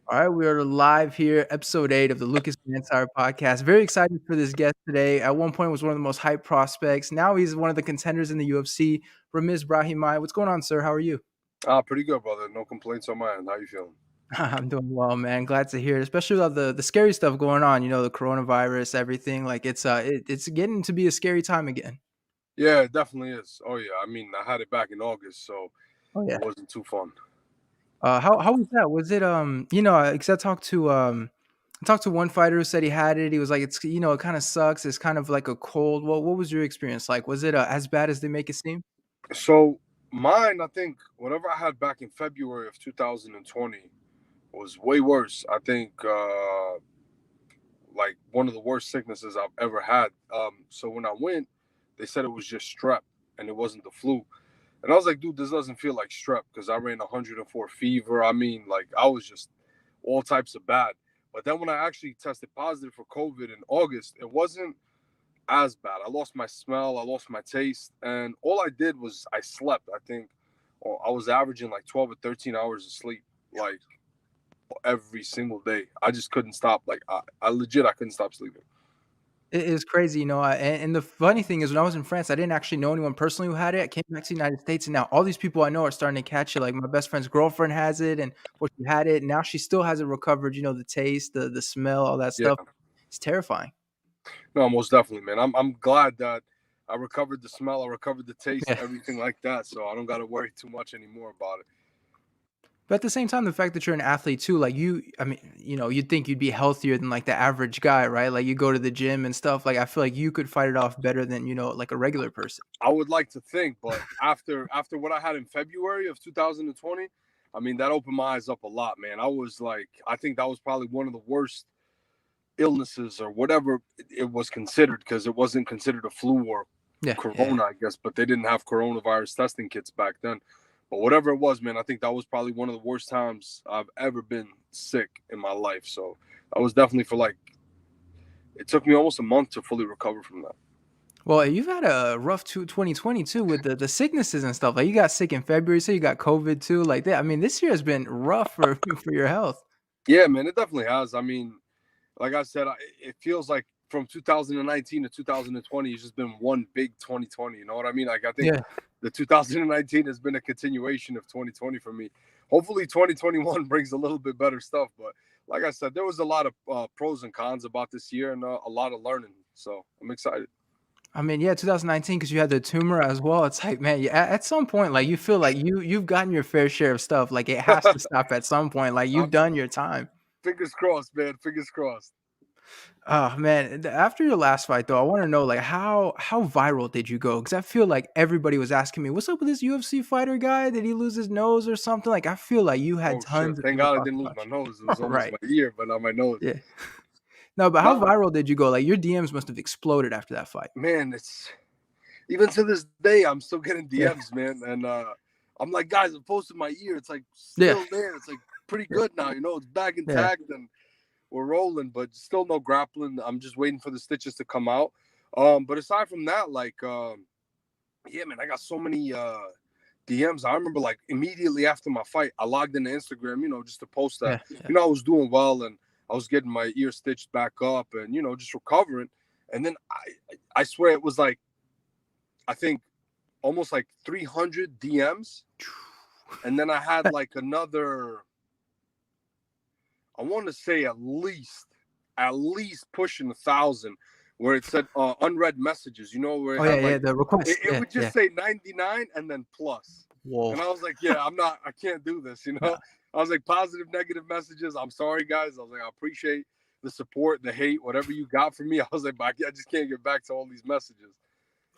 All right, we are live here, episode 8 of the Grandsire podcast. Very excited for this guest today. At one point was one of the most hyped prospects. Now he's one of the contenders in the UFC. Ramiz Brahimaj. What's going on, sir? How are you? Pretty good, brother. No complaints on my end. How you feeling? I'm doing well, man. Glad to hear it, especially with the scary stuff going on, the coronavirus, everything. Like it's getting to be a scary time again. Yeah, it definitely is. Oh yeah. I mean, I had it back in August, so Oh it yeah. wasn't too fun. How was that? Was it 'cause I talked to one fighter who said he had it. He was like, it's it kind of sucks. It's kind of like a cold. Well, what was your experience like? Was it as bad as they make it seem? So mine, I think, whatever I had back in February of 2020 was way worse. I think like one of the worst sicknesses I've ever had. So when I went, they said it was just strep and it wasn't the flu. And I was like, dude, this doesn't feel like strep because I ran 104 fever. I mean, like I was just all types of bad. But then when I actually tested positive for COVID in August, it wasn't as bad. I lost my smell, I lost my taste, and all I did was I slept. I think I was averaging like 12 or 13 hours of sleep, like every single day. I just couldn't stop. Like I legit, I couldn't stop sleeping. It is crazy, and the funny thing is when I was in France, I didn't actually know anyone personally who had it. I came back to the United States, and now all these people I know are starting to catch it. Like, my best friend's girlfriend has it, and well, she had it, and now she still hasn't recovered, the taste, the smell, all that Yeah, stuff. It's terrifying. no, most definitely, man. I'm glad that I recovered the smell, I recovered the taste, Yeah. everything like that. So I don't got to worry too much anymore about it. But at the same time, the fact that you're an athlete too, like I mean, you'd think you'd be healthier than like the average guy, right? Like you go to the gym and stuff. Like I feel like you could fight it off better than, like a regular person. I would like to think, but after what I had in February of 2020, I mean that opened my eyes up a lot, man. I was like, I think that was probably one of the worst illnesses or whatever it was considered because it wasn't considered a flu or Yeah, yeah. corona, I guess, but they didn't have coronavirus testing kits back then. But whatever it was, man, I think that was probably one of the worst times I've ever been sick in my life. So I was definitely for like it took me almost a month to fully recover from that. Well, you've had a rough 2020 too with the sicknesses and stuff. Like you got sick in February, so you got COVID too. Like that. I mean, this year has been rough for for your health. Yeah, man, it definitely has. I mean, like I said, it feels like from 2019 to 2020, it's just been one big 2020. You know what I mean? Like I think Yeah. the 2019 has been a continuation of 2020 for me. Hopefully, 2021 brings a little bit better stuff. But like I said, there was a lot of pros and cons about this year and a lot of learning. So I'm excited. I mean, yeah, 2019 because you had the tumor as well. It's like, man, at some point, like you feel like you've gotten your fair share of stuff. Like it has to stop at some point. Like you've I'm done your time. fingers crossed, man. Fingers crossed. Oh man, after your last fight though, I want to know like how viral did you go? Because I feel like everybody was asking me, "What's up with this UFC fighter guy? Did he lose his nose or something?" Like I feel like you had Oh shit! tons of Thank people God I talking didn't lose about my you. nose. It was almost Right? my ear, but not my nose. Yeah. No, but how No, viral did you go? Like your DMs must have exploded after that fight. man, it's even to this day, I'm still getting Yeah. DMs, man. And I'm like, guys, I'm posted my ear. It's like Yeah. still there. It's like pretty good now. You know, it's back Yeah. intact and we're rolling, but still no grappling. I'm just waiting for the stitches to come out. But aside from that, like, yeah, man, I got so many DMs. I remember like immediately after my fight, I logged into Instagram, just to post that, Yeah. Yeah. I was doing well and I was getting my ear stitched back up and, just recovering. And then I swear it was like, I think almost like 300 DMs. And then I had like another, I want to say at least pushing 1,000 where it said unread messages, where it Oh yeah, had yeah. like, The request. it Yeah. would Yeah. just say 99 and then plus. Whoa. And I was like, yeah, I can't do this, Nah. I was like, positive, negative messages. I'm sorry, guys. I was like, I appreciate the support, the hate, whatever you got from me. I was like, but I just can't get back to all these messages.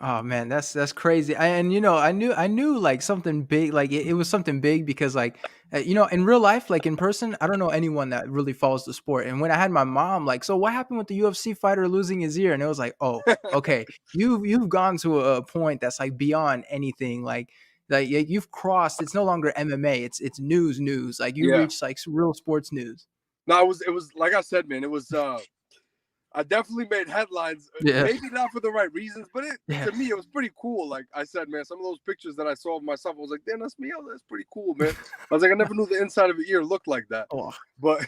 Oh man, that's crazy. And I knew like something big, like it was something big because like in real life, like in person, I don't know anyone that really follows the sport. And when I had my mom, like, so what happened with the UFC fighter losing his ear? And it was like, oh, okay, you've gone to a point that's like beyond anything. Like you've crossed. It's no longer MMA. It's news. Like you Yeah. reach like real sports news. No, it was like I said, man, it was I definitely made headlines. Yeah. Maybe not for the right reasons, but Yeah. to me it was pretty cool. Like I said, man, some of those pictures that I saw of myself, I was like, damn, that's me. Oh, that's pretty cool, man. I was like, I never knew the inside of an ear looked like that. Oh, But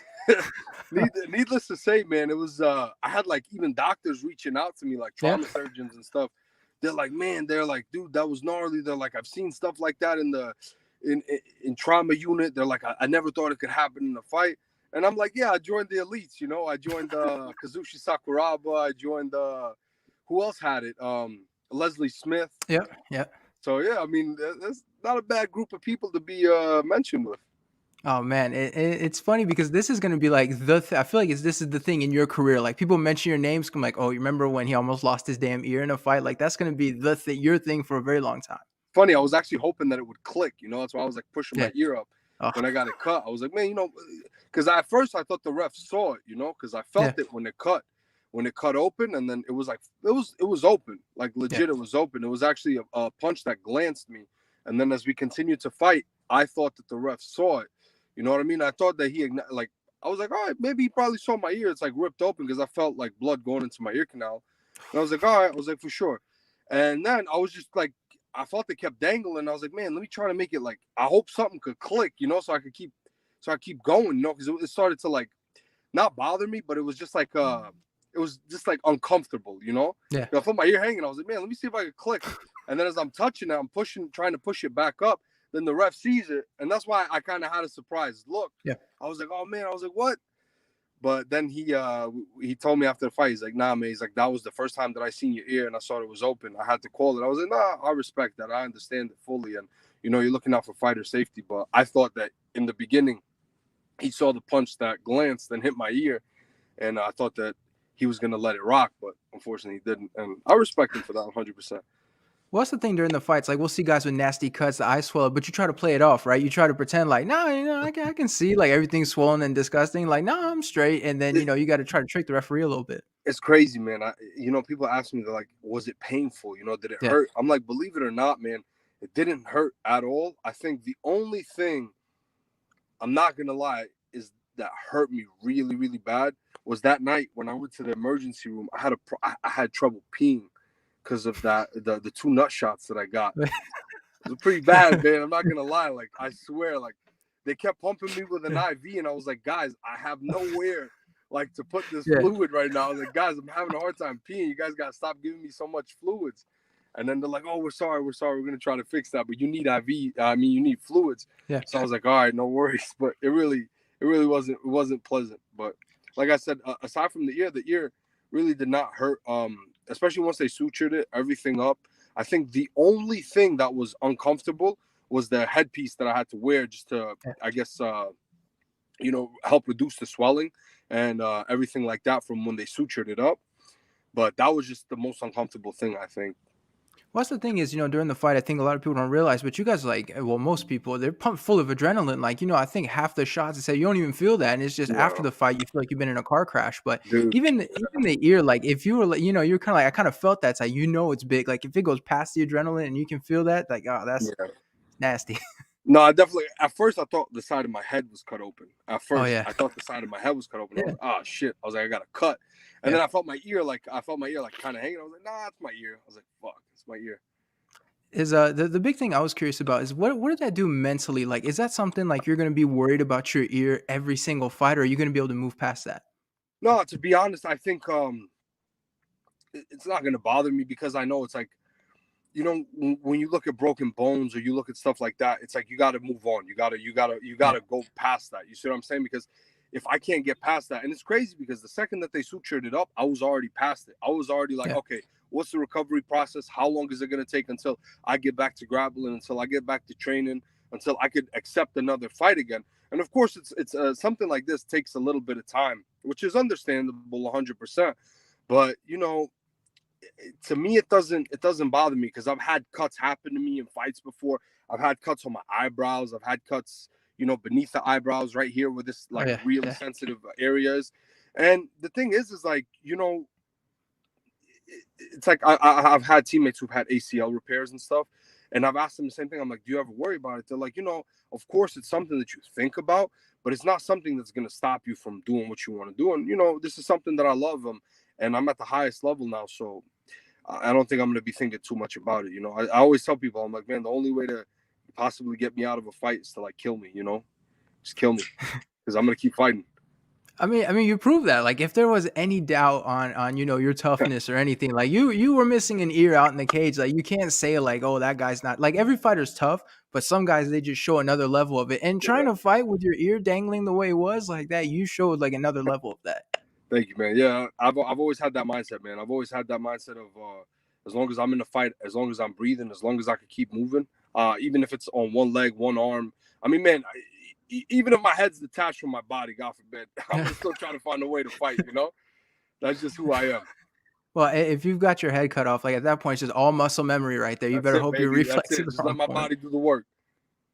needless to say, man, it was. I had like even doctors reaching out to me, like yeah. trauma surgeons and stuff. They're like, man, they're like, dude, that was gnarly. They're like, I've seen stuff like that in trauma unit. They're like, I never thought it could happen in a fight. And I'm like, yeah, I joined the elites, you know. I joined Kazushi Sakuraba. I joined who else had it? Leslie Smith. Yeah. Yeah. So yeah, I mean, that's not a bad group of people to be mentioned with. Oh man, it's funny because this is gonna be like I feel like this is the thing in your career. Like people mention your names, come like, oh, you remember when he almost lost his damn ear in a fight? Like that's gonna be your thing for a very long time. Funny, I was actually hoping that it would click, you know. That's why I was like pushing Yeah. my ear up Oh, when I got it cut. I was like, man, you know, because at first I thought the ref saw it, you know, because I yeah. felt it when it cut open, and then it was like it was open, like Yeah. legit, it was open. It was actually a punch that glanced me, and then as we continued to fight, I thought that the ref saw it. You know what I mean? I thought that like I was like, all right, maybe he probably saw my ear. It's like ripped open because I felt like blood going into my ear canal, and I was like, all right, I was like for sure, and then I was just like. I felt it kept dangling. I was like, man, let me try to make it like I hope something could click, you know, so I keep going, you know, because it started to like not bother me, but it was just like it was just like uncomfortable, you know. Yeah. I felt my ear hanging. I was like, man, let me see if I could click. And then as I'm touching it, I'm trying to push it back up. Then the ref sees it, and that's why I kind of had a surprise look. Yeah. I was like, oh man, I was like, what? But then he told me after the fight, he's like, nah, man, he's like, that was the first time that I seen your ear and I saw it was open. I had to call it. I was like, nah, I respect that. I understand it fully. And, you know, you're looking out for fighter safety. But I thought that in the beginning, he saw the punch that glanced and hit my ear. And I thought that he was going to let it rock. But unfortunately, he didn't. And I respect him for that 100%. What's the thing during the fights? Like we'll see guys with nasty cuts, the eyes swell, but you try to play it off, right? You try to pretend like, no, I can see like everything's swollen and disgusting. Like, no, I'm straight. And then, you got to try to trick the referee a little bit. It's crazy, man. People ask me, they're like, was it painful? You know, did it Yeah. hurt? I'm like, believe it or not, man, it didn't hurt at all. I think the only thing, I'm not going to lie, is that hurt me really, really bad was that night when I went to the emergency room. I had trouble peeing because of the two nut shots that I got. It was pretty bad, man. I'm not going to lie. Like, I swear, like, they kept pumping me with an IV, and I was like, guys, I have nowhere like to put this fluid right now. I was like, guys, I'm having a hard time peeing. You guys gotta stop giving me so much fluids. And then they're like, oh, we're sorry, we're gonna try to fix that, but you need IV. You need fluids. Yeah. So I was like, all right, no worries. But it really wasn't pleasant. But like I said, aside from the ear really did not hurt. Especially once they sutured it, everything up. I think the only thing that was uncomfortable was the headpiece that I had to wear just to, I guess, help reduce the swelling and everything like that from when they sutured it up. But that was just the most uncomfortable thing, I think. What's the thing is, during the fight, I think a lot of people don't realize, but you guys most people, they're pumped full of adrenaline. Like, I think half the shots they say you don't even feel that. And it's just after the fight, you feel like you've been in a car crash. But even the ear, like if you were, you're kind of like, I kind of felt that. It's like, it's big. Like if it goes past the adrenaline and you can feel that, like, oh, that's nasty. No, I definitely, at first I thought the side of my head was cut open. At first, I thought the side of my head was cut open. I was like, oh shit. I was like, I got a cut. And then I felt my ear kind of hanging. I was like, nah, that's my ear. I was like, fuck, it's my ear. Is the big thing I was curious about is what did that do mentally? Like, is that something like you're gonna be worried about your ear every single fight, or are you gonna be able to move past that? No, to be honest, I think it's not gonna bother me because I know it's like, when you look at broken bones or you look at stuff like that, it's like you got to move on. You got to go past that. You see what I'm saying? Because if I can't get past that, and it's crazy because the second that they sutured it up, I was already past it. I was already like, okay, what's the recovery process? How long is it going to take until I get back to grappling, until I get back to training, until I could accept another fight again? And of course, it's something like this takes a little bit of time, which is understandable 100%. But, to me, it doesn't bother me because I've had cuts happen to me in fights before. I've had cuts on my eyebrows. I've had cuts, beneath the eyebrows right here where this really sensitive areas. And the thing is like, it's like I've had teammates who've had ACL repairs and stuff. And I've asked them the same thing. I'm like, do you ever worry about it? They're like, of course it's something that you think about, but it's not something that's going to stop you from doing what you want to do. And, this is something that I love. and I'm at the highest level now. So I don't think I'm gonna be thinking too much about it. I always tell people, I'm like, man, the only way to possibly get me out of a fight is to like kill me. Just kill me because I'm gonna keep fighting. I mean, you prove that. Like, if there was any doubt on your toughness or anything, like you were missing an ear out in the cage. Like, you can't say like, oh, that guy's not like every fighter's tough, but some guys they just show another level of it. And trying Yeah. to fight with your ear dangling the way it was like that, you showed like another level of that. Thank you, man. Yeah, I've always had that mindset, man. I've always had that mindset of as long as I'm in the fight, as long as I'm breathing, as long as I can keep moving, even if it's on one leg, one arm. I mean, man, even if my head's detached from my body, God forbid, I'm gonna still try to find a way to fight. That's just who I am. Well, if you've got your head cut off, like at that point, it's just all muscle memory right there. You That's better it, hope your baby. That's reflexes it. Just are let on my point. body do the work.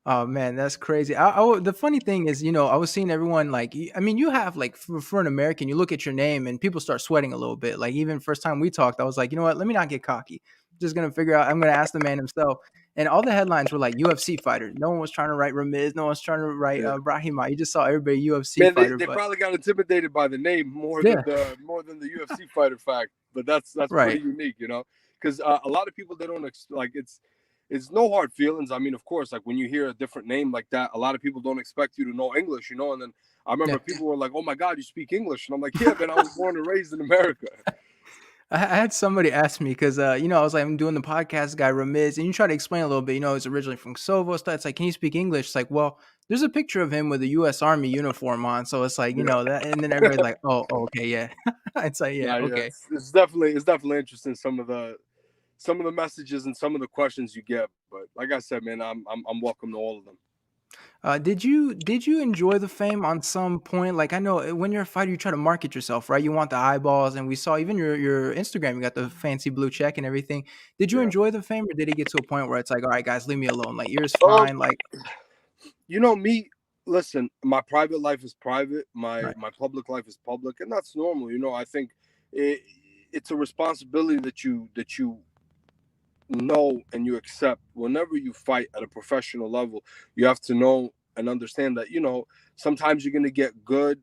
Oh man, that's crazy. The funny thing is, I was seeing everyone like, I mean, you have like for an American, you look at your name and people start sweating a little bit. Like even first time we talked, I was like, you know what? Let me not get cocky. I'm just gonna figure out. I'm gonna ask the man himself. And all the headlines were like UFC fighter. No one was trying to write Ramiz. No one's trying to write Yeah. Brahimaj. You just saw everybody UFC Man, fighter. they But probably got intimidated by the name yeah, more than the UFC fighter fact, but that's pretty right. unique, because a lot of people they don't like it's no hard feelings. I mean, of course, like when you hear a different name like that, a lot of people don't expect you to know English, and then I remember Yeah. people were like, "Oh my God, you speak English," and I'm like, "Yeah, man, I was born and raised in America." I had somebody ask me because, I was like, I'm doing the podcast guy, Ramiz, and you try to explain a little bit, he's originally from Kosovo stuff. It's like, can you speak English? It's like, well, there's a picture of him with a U.S. Army uniform on. So it's like, Yeah, that. And then everybody's like, oh, okay, yeah. It's like, yeah, nah, yeah, okay. it's definitely interesting some of the messages and some of the questions you get, but like I said, man, I'm welcome to all of them. Did you enjoy the fame on some point? Like I know when you're a fighter, you try to market yourself, right? You want the eyeballs, and we saw even your Instagram, you got the fancy blue check and everything. Did you Yeah. enjoy the fame, or did it get to a point where it's like, all right, guys, leave me alone. Like yours Um, fine. Like me, listen, my private life is private, my right, my public life is public, and that's normal. I think it, it's a responsibility that you know and you accept whenever you fight at a professional level. You have to know and understand that sometimes you're gonna get good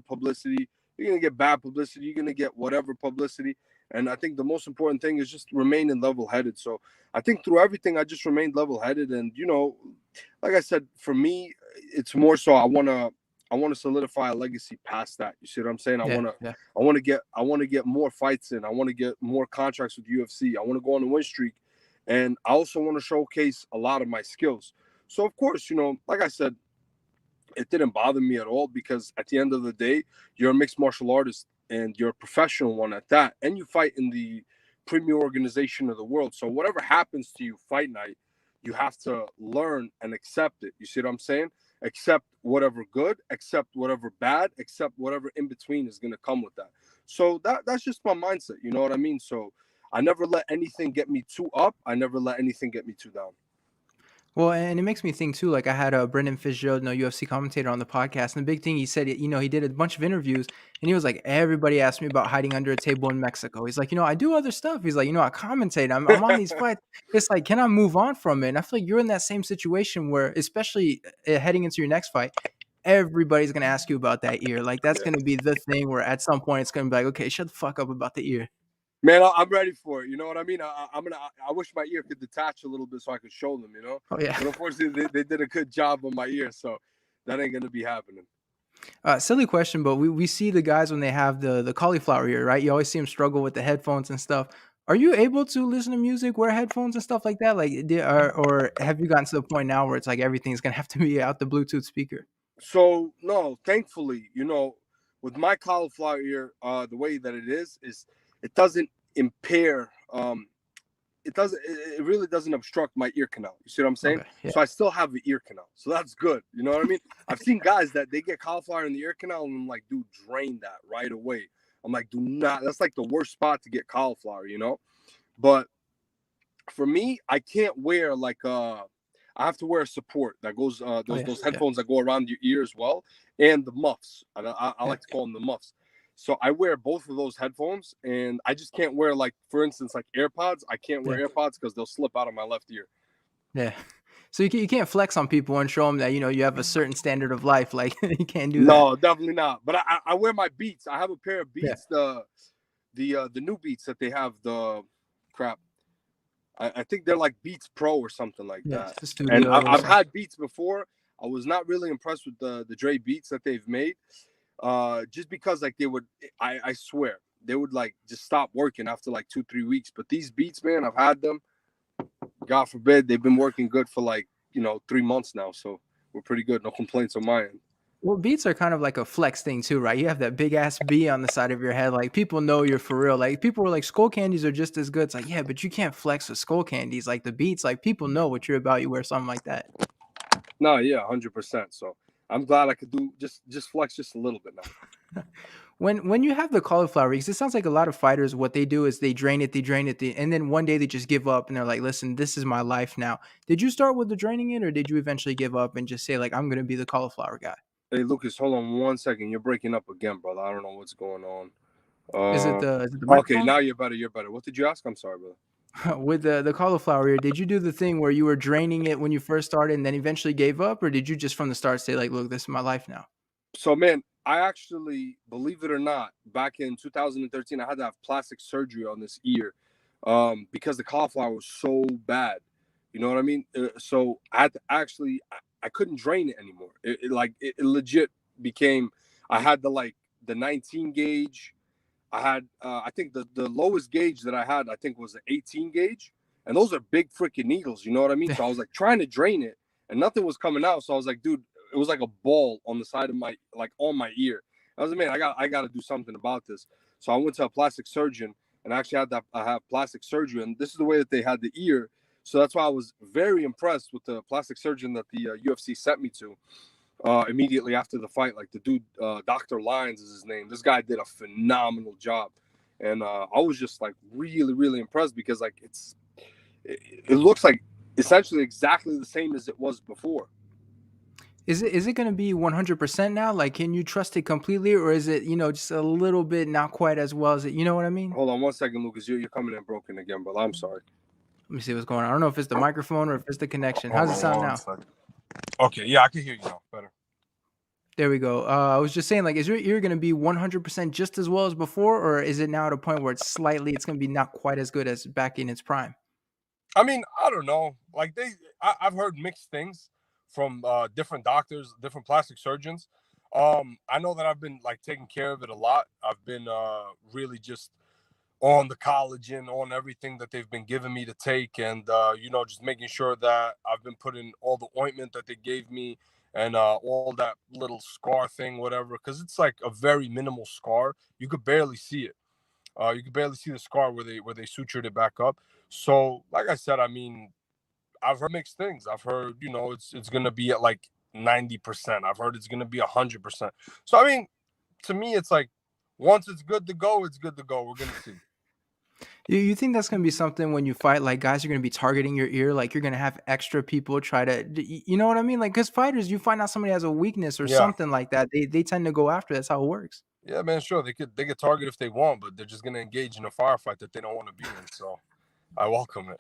publicity, you're gonna get bad publicity, you're gonna get whatever publicity. And I think the most important thing is just remaining level headed. So I think through everything I just remained level headed. And like I said, for me it's more so I want to solidify a legacy past that. You see what I'm saying? I yeah, want to yeah. I want to get more fights in. I want to get more contracts with UFC. I want to go on a win streak, and I also want to showcase a lot of my skills. So of course, like I said, it didn't bother me at all because at the end of the day, you're a mixed martial artist and you're a professional one at that, and you fight in the premier organization of the world. So whatever happens to you fight night, you have to learn and accept it. You see what I'm saying? Accept whatever good, accept whatever bad, accept whatever in between is going to come with that. So that's just my mindset. You know what I mean? So I never let anything get me too up. I never let anything get me too down. Well, and it makes me think too. Like I had a Brendan Fitzgerald, no UFC commentator, on the podcast, and the big thing he said, he did a bunch of interviews, and he was like, everybody asked me about hiding under a table in Mexico. He's like, I do other stuff. He's like, I commentate. I'm on these fights. It's like, can I move on from it? And I feel like you're in that same situation where, especially heading into your next fight, everybody's gonna ask you about that ear. Like that's Yeah. gonna be the thing where at some point it's gonna be like, okay, shut the fuck up about the ear. Man, I'm ready for it. You know what I mean? I'm gonna. I wish my ear could detach a little bit so I could show them. Oh yeah. But unfortunately, they did a good job on my ear, so that ain't gonna be happening. Silly question, but we see the guys when they have the cauliflower ear, right? You always see them struggle with the headphones and stuff. Are you able to listen to music, wear headphones and stuff like that? Like, or have you gotten to the point now where it's like everything's gonna have to be out the Bluetooth speaker? So no, thankfully, with my cauliflower ear, the way that it is it doesn't impair. It really doesn't obstruct my ear canal. You see what I'm saying? Okay, yeah, So I still have the ear canal. So that's good. You know what I mean? I've seen guys that they get cauliflower in the ear canal and I'm like, dude, drain that right away. I'm like, do not. That's like the worst spot to get cauliflower. But for me, I can't wear I have to wear a support that goes oh those yeah, those yeah, headphones that go around your ear as well, and the muffs. I yeah. like to call them the muffs. So I wear both of those headphones, and I just can't wear, like, for instance, like AirPods. I can't Yeah. wear AirPods because they'll slip out of my left ear. Yeah. So you can't flex on people and show them that, you have a certain standard of life. Like, you can't do that. No, definitely not. But I wear my Beats. I have a pair of Yeah. Beats, the new Beats that they have. The crap. I think they're like Beats Pro or something like Yeah. that. It's the And studio or I've something. had Beats before. I was not really impressed with the Dre Beats that they've made. Just because like they would, I swear they would like just stop working after like 2-3 weeks. But these Beats, man, I've had them. God forbid, they've been working good for like 3 months now. So we're pretty good. No complaints on my end. Well, beats are kind of like a flex thing too, right? You have that big ass B on the side of your head. Like, people know you're for real. Like, people were like, skull candies are just as good. It's like, yeah, but you can't flex with skull candies. Like, the beats, like, people know what you're about. You wear something like that. No, yeah, 100%. So I'm glad I could do just flex just a little bit now. When you have the cauliflower, because it sounds like a lot of fighters, what they do is they drain it, and then one day they just give up and they're like, listen, this is my life now. Did you start with the draining it, or did you eventually give up and just say, like, I'm gonna be the cauliflower guy? Hey, Lucas, hold on 1 second. You're breaking up again, brother. I don't know what's going on. Is it the Okay, microphone? now you're better. You're better. What did you ask? I'm sorry, brother. With the cauliflower ear, did you do the thing where you were draining it when you first started and then eventually gave up, or did you just from the start say, like, look, this is my life now? So, man, I actually, believe it or not, back in 2013, I had to have plastic surgery on this ear, because the cauliflower was so bad. You know what I mean? So I had to actually, I couldn't drain it anymore. It legit became. I had the 19 gauge. I had, I think the lowest gauge that I had, I think was the 18 gauge, and those are big freaking needles. You know what I mean? So I was like trying to drain it, and nothing was coming out. So I was like, dude, it was like a ball on the side of my, like on my ear. I was like, man, I got to do something about this. So I went to a plastic surgeon, and I actually I have plastic surgery, and this is the way that they had the ear. So that's why I was very impressed with the plastic surgeon that the UFC sent me to, immediately after the fight. Like the dude, Dr. Lyons is his name. This guy did a phenomenal job, and I was just like really, really impressed because like it looks like essentially exactly the same as it was before. Is it going to be 100% now? Like, can you trust it completely, or is it, just a little bit not quite as well as it? You know what I mean? Hold on 1 second, Lucas. You're coming in broken again, brother. I'm sorry. Let me see what's going on. I don't know if it's the microphone or if it's the connection. Hold How's it on sound one now? second. Okay, yeah, I can hear you now better. There we go. I was just saying, like, is your ear going to be 100% just as well as before, or is it now at a point where it's going to be not quite as good as back in its prime? I mean, I don't know. Like I've heard mixed things from different doctors, different plastic surgeons. I know that I've been like taking care of it a lot. I've been really just on the collagen, on everything that they've been giving me to take, and just making sure that I've been putting all the ointment that they gave me, and all that little scar thing, whatever, because it's like a very minimal scar. You could barely see it. You could barely see the scar where they sutured it back up. So, like I said, I mean, I've heard mixed things. I've heard, it's gonna be at like 90%. I've heard it's gonna be 100%. So, I mean, to me, it's like once it's good to go, it's good to go. We're gonna see. You think that's gonna be something when you fight, like, guys are gonna be targeting your ear, like, you're gonna have extra people try to you know what I mean? Like, because fighters, you find out somebody has a weakness or Yeah, something like that, they tend to go after. That's how it works. yeah, man. Sure, they could target if they want, but they're just gonna engage in a firefight that they don't want to be in. So I welcome it.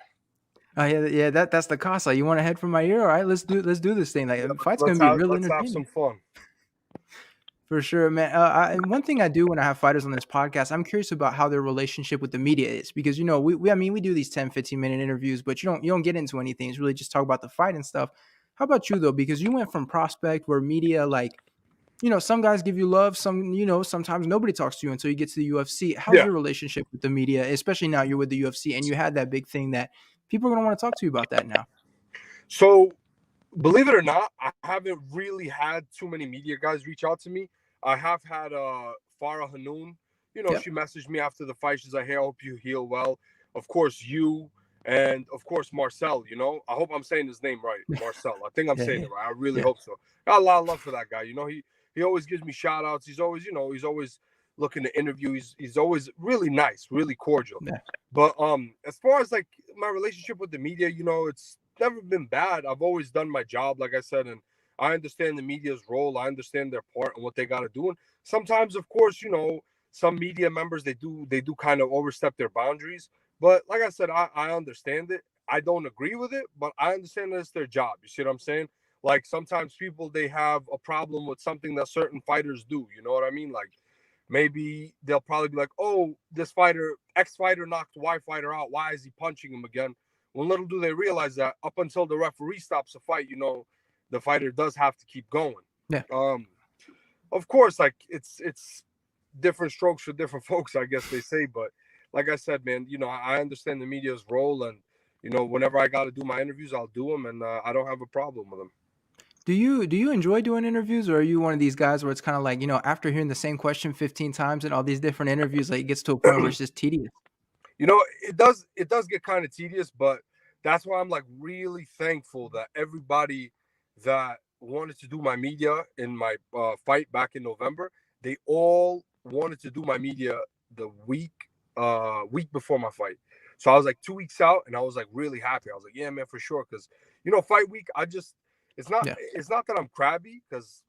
Oh, yeah, yeah, that's the cost. Like, you wanna head for my ear? Alright, let's do this thing. Like, Yeah, fight's gonna let's be have real let's have entertaining. some fun. For sure, man. And one thing I do when I have fighters on this podcast, I'm curious about how their relationship with the media is because I mean we do these 10, 15-minute interviews, but you don't get into anything. It's really just talk about the fight and stuff. How about you though? Because you went from prospect where media like, some guys give you love, sometimes nobody talks to you until you get to the UFC. How's Yeah. your relationship with the media, especially now you're with the UFC and you had that big thing that people are gonna want to talk to you about that now? So believe it or not, I haven't really had too many media guys reach out to me. I have had Farah Hanoun. Yep. She messaged me after the fight. She's like, "Hey, I hope you heal well." Of course, you, and of course Marcel. I hope I'm saying his name right, Marcel. I think I'm Yeah, saying yeah, it right. I really yeah. hope so. Got a lot of love for that guy. He always gives me shout outs. He's always looking to interview. He's always really nice, really cordial. Yeah. But as far as like my relationship with the media, it's never been bad. I've always done my job, like I said, and I understand the media's role. I understand their part and what they got to do. And sometimes, of course, some media members they do kind of overstep their boundaries. But like I said, I understand it. I don't agree with it, but I understand that it's their job. You see what I'm saying? Like sometimes people they have a problem with something that certain fighters do. You know what I mean? Like maybe they'll probably be like, "Oh, this fighter, X fighter knocked Y fighter out. Why is he punching him again?" Well, little do they realize that up until the referee stops the fight, the fighter does have to keep going. Yeah. Um, of course, like it's different strokes for different folks, I guess they say. But like I said, man, I understand the media's role, and whenever I got to do my interviews, I'll do them, and I don't have a problem with them. Do you enjoy doing interviews, or are you one of these guys where it's kind of like, after hearing the same question 15 times in all these different interviews, like it gets to a point where it's just tedious? It does get kind of tedious, but that's why I'm like really thankful that everybody that wanted to do my media in my fight back in November, they all wanted to do my media the week before my fight. So I was like 2 weeks out, and I was like really happy. I was like, yeah, man, for sure, because fight week, it's not Yeah. it's not that I'm crabby, because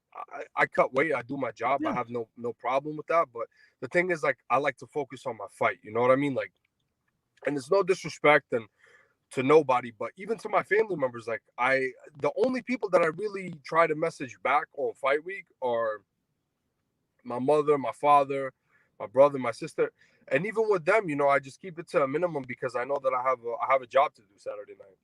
I cut weight, I do my job, I Yeah. have no problem with that. But the thing is, like, I like to focus on my fight. You know what I mean? Like, and it's no disrespect and to nobody, but even to my family members, like the only people that I really try to message back on fight week are my mother, my father, my brother, my sister, and even with them, I just keep it to a minimum because I know that I have a job to do Saturday night.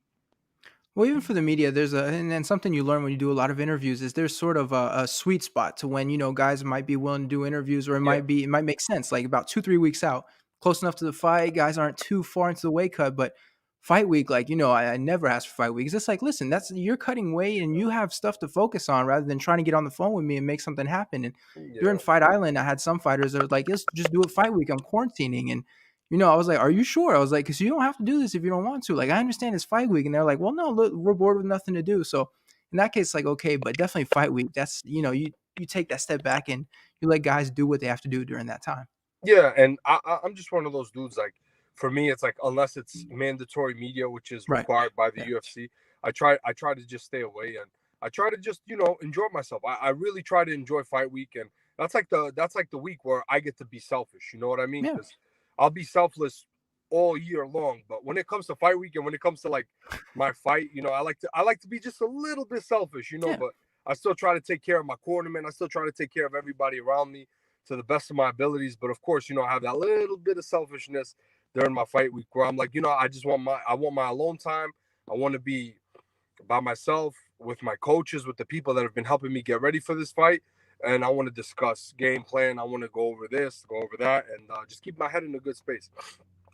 Well, even for the media, there's and then something you learn when you do a lot of interviews is there's sort of a sweet spot to when, guys might be willing to do interviews, or Yeah, it might make sense. Like about 2, 3 weeks out, close enough to the fight, guys aren't too far into the weight cut, but fight week, like, I never ask for fight week. It's just like, listen, you're cutting weight and you have stuff to focus on rather than trying to get on the phone with me and make something happen. And during yeah, Fight Island, I had some fighters that were like, let's just do it fight week. I'm quarantining. And I was like, "Are you sure?" I was like, "Cause you don't have to do this if you don't want to. Like, I understand it's fight week." And they're like, "Well, no, look, we're bored with nothing to do." So in that case, like, okay, but definitely fight week. That's you take that step back and you let guys do what they have to do during that time. yeah. And I'm just one of those dudes. Like, for me, it's like unless it's mandatory media, which is Right. required by the Yeah. UFC, I try to just stay away, and I try to just enjoy myself. I really try to enjoy fight week, and that's like the week where I get to be selfish. You know what I mean? Yeah. Because I'll be selfless all year long, but when it comes to fight week and when it comes to like my fight, I like to be just a little bit selfish. Yeah. But I still try to take care of my cornerman. I still try to take care of everybody around me to the best of my abilities. But of course, I have that little bit of selfishness during my fight week where I'm like, I want my alone time. I want to be by myself with my coaches, with the people that have been helping me get ready for this fight. And I want to discuss game plan. I want to go over this, go over that, and just keep my head in a good space.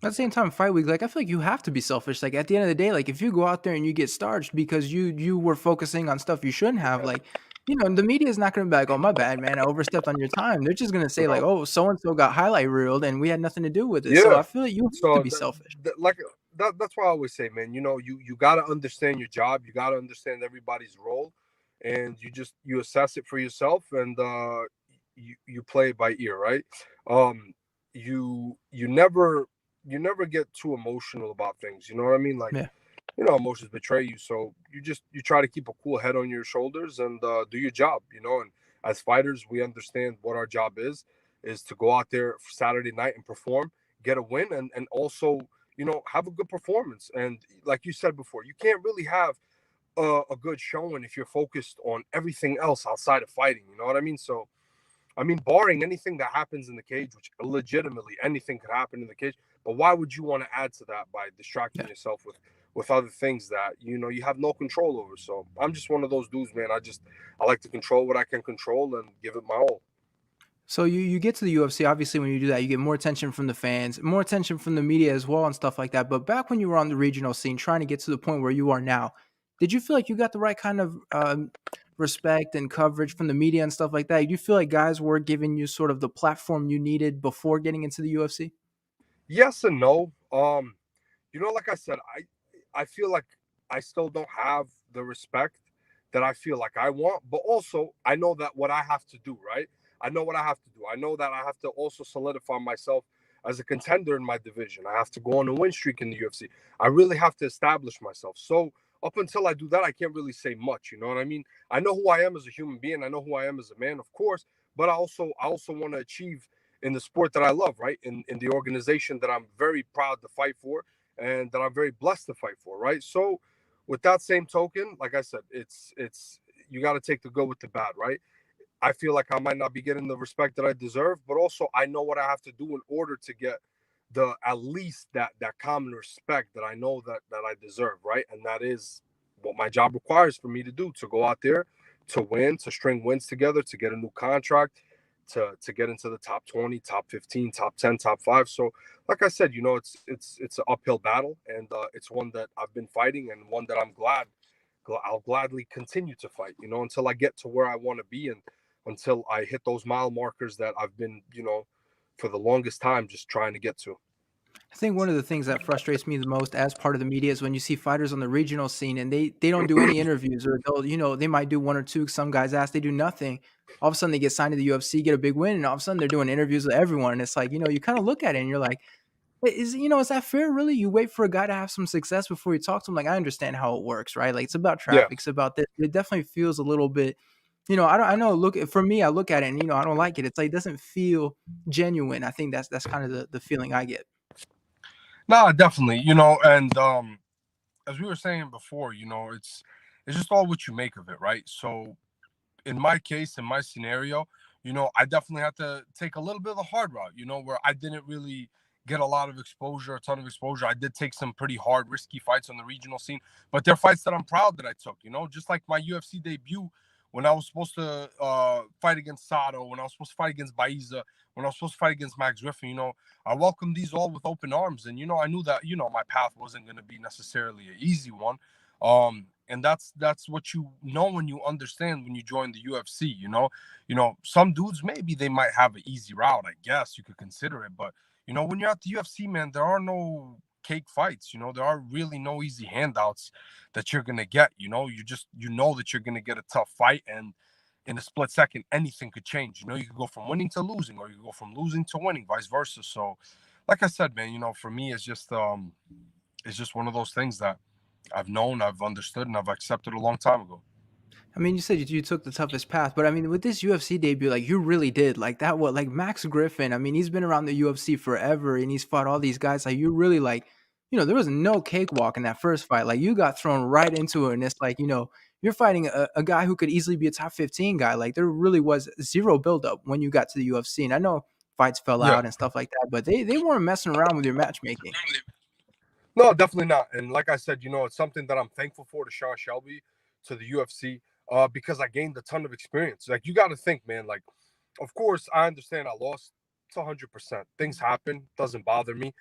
At the same time, fight week, like I feel like you have to be selfish. Like at the end of the day, like if you go out there and you get starched because you were focusing on stuff you shouldn't have, like the media is not going to be like, "Oh, my bad, man, I overstepped on your time." They're just going to say like, No. "Oh, so and so got highlight reeled and we had nothing to do with it." So Yeah. I feel like you have to So be selfish. like that's why I always say, man, you got to understand your job. You got to understand everybody's role, and you assess it for yourself, and you play it by ear, right? Um, you never get too emotional about things. You know what I mean? Like, Yeah. emotions betray you, so you try to keep a cool head on your shoulders and do your job. And as fighters, we understand what our job is to go out there for Saturday night and perform, get a win, and also have a good performance. And like you said before, you can't really have a good showing if you're focused on everything else outside of fighting. You know what I mean? So I mean, barring anything that happens in the cage, which legitimately anything could happen in the cage, but why would you want to add to that by distracting Yeah. yourself with other things that you have no control over? So I'm just one of those dudes, man. I like to control what I can control and give it my all. So you get to the UFC, obviously when you do that, you get more attention from the fans, more attention from the media as well and stuff like that. But back when you were on the regional scene trying to get to the point where you are now, did you feel like you got the right kind of respect and coverage from the media and stuff like that? Do you feel like guys were giving you sort of the platform you needed before getting into the UFC? Yes and no. Like I said, I feel like I still don't have the respect that I feel like I want, but also I know that what I have to do, right? I know what I have to do. I know that I have to also solidify myself as a contender in my division. I have to go on a win streak in the UFC. I really have to establish myself. So up until I do that, I can't really say much. You know what I mean? I know who I am as a human being. I know who I am as a man, of course, but I also want to achieve in the sport that I love, right? In the organization that I'm very proud to fight for and that I'm very blessed to fight for, right? So with that same token, like I said, it's you got to take the good with the bad, right? I feel like I might not be getting the respect that I deserve, but also I know what I have to do in order to get the at least that common respect that I know that I deserve, right? And that is what my job requires for me to do, to go out there, to win, to string wins together, to get a new contract, to get into the top 20, top 15, top 10, top 5. So like I said, it's an uphill battle, and it's one that I've been fighting, and one that I'll gladly continue to fight, until I get to where I want to be, and until I hit those mile markers that I've been, for the longest time just trying to get to. I think one of the things that frustrates me the most as part of the media is when you see fighters on the regional scene and they don't do any interviews, or they'll, they might do one or two. Some guys ask, they do nothing. All of a sudden they get signed to the UFC, get a big win, and all of a sudden they're doing interviews with everyone. And it's like, you kind of look at it and you're like, is that fair really? You wait for a guy to have some success before you talk to him? Like, I understand how it works, right? Like, it's about Yeah. traffic, it's about this. It definitely feels a little bit, I know, look, for me, I look at it and, I don't like it. It's like, it doesn't feel genuine. I think that's kind of the feeling I get. No, definitely. And as we were saying before, it's just all what you make of it, right? So in my case, in my scenario, I definitely had to take a little bit of the hard route, where I didn't really get a lot of exposure, a ton of exposure. I did take some pretty hard, risky fights on the regional scene, but they're fights that I'm proud that I took, just like my UFC debut when I was supposed to fight against Sato, when I was supposed to fight against Baiza, when I was supposed to fight against Max Griffin, I welcomed these all with open arms. And, I knew that, my path wasn't going to be necessarily an easy one. And that's what when you understand when you join the UFC. Some dudes, maybe they might have an easy route, I guess you could consider it, but when you're at the UFC, man, there are no cake fights. There are really no easy handouts that you're gonna get. You know that you're gonna get a tough fight, and in a split second anything could change. You could go from winning to losing, or you could go from losing to winning, vice versa. So like I said, man, for me it's just one of those things that I've known, I've understood, and I've accepted a long time ago. I mean, you said you took the toughest path, but I mean, with this UFC debut, like, you really did like that. What, like Max Griffin? I mean, he's been around the UFC forever, and he's fought all these guys. Like, you really like, there was no cakewalk in that first fight. Like, you got thrown right into it, and it's like, you're fighting a guy who could easily be a top 15 guy. Like, there really was zero buildup when you got to the UFC, and I know fights fell Yeah. out and stuff like that, but they weren't messing around with your matchmaking. No, definitely not. And like I said, it's something that I'm thankful for to Sean Shelby, to the UFC, because I gained a ton of experience. Like, you got to think, man. Like, of course, I understand I lost. It's 100%. Things happen. Doesn't bother me,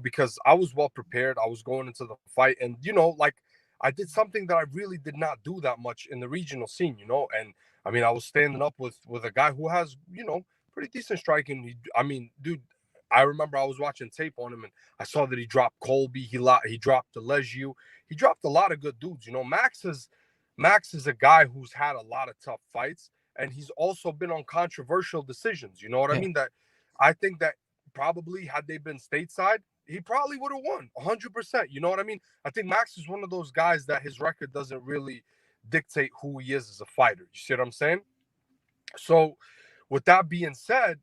because I was well prepared. I was going into the fight, and like, I did something that I really did not do that much in the regional scene, And I mean, I was standing up with a guy who has, pretty decent striking. I mean, dude, I remember I was watching tape on him, and I saw that he dropped Colby. He dropped Delejeu. He dropped a lot of good dudes. Max is a guy who's had a lot of tough fights, and he's also been on controversial decisions. You know what I Yeah. mean? That I think that probably had they been stateside, he probably would have won 100%. You know what I mean? I think Max is one of those guys that his record doesn't really dictate who he is as a fighter. You see what I'm saying? So, with that being said,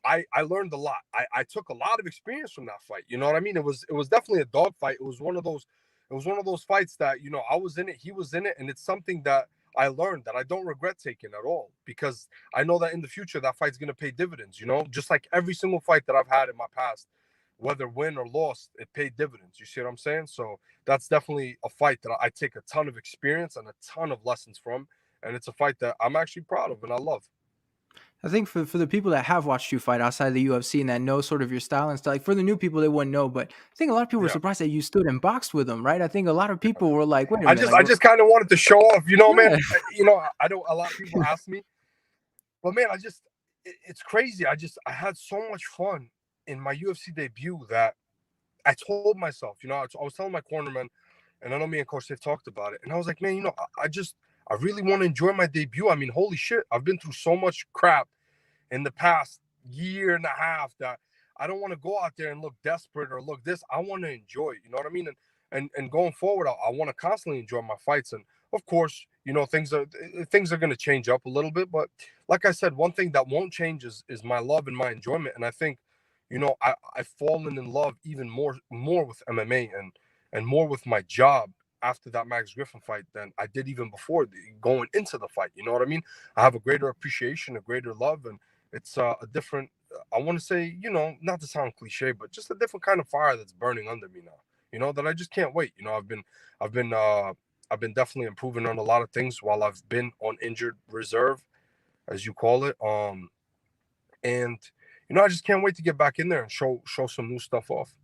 I learned a lot. I took a lot of experience from that fight. You know what I mean? It was definitely a dog fight. It was one of those fights that, I was in it, he was in it, and it's something that I learned that I don't regret taking at all, because I know that in the future that fight's gonna pay dividends, just like every single fight that I've had in my past, whether win or lost, it paid dividends. You see what I'm saying? So that's definitely a fight that I take a ton of experience and a ton of lessons from. And it's a fight that I'm actually proud of and I love. I think for the people that have watched you fight outside of the UFC and that know sort of your style and stuff, like for the new people, they wouldn't know. But I think a lot of people were Yeah. surprised that you stood and boxed with them, right? I think a lot of people were like, "Wait a I minute, just like, I just kind of wanted to show off, man. yeah." I don't. A lot of people ask me, but man, it's crazy. I had so much fun in my UFC debut that I told myself, I was telling my cornerman, and I know me and Coach Dave talked about it, and I was like, man, I really want to enjoy my debut. I mean, holy shit, I've been through so much crap in the past year and a half that I don't want to go out there and look desperate or look this. I want to enjoy it. You know what I mean? And going forward, I want to constantly enjoy my fights. And of course, things are going to change up a little bit. But like I said, one thing that won't change is my love and my enjoyment. And I think, I've fallen in love even more with MMA and more with my job after that Max Griffin fight than I did even before going into the fight. You know what I mean? I have a greater appreciation, a greater love, and it's a different. I want to say, not to sound cliche, but just a different kind of fire that's burning under me now. That I just can't wait. I've been, uh, I've been definitely improving on a lot of things while I've been on injured reserve, as you call it. And I just can't wait to get back in there and show some new stuff off.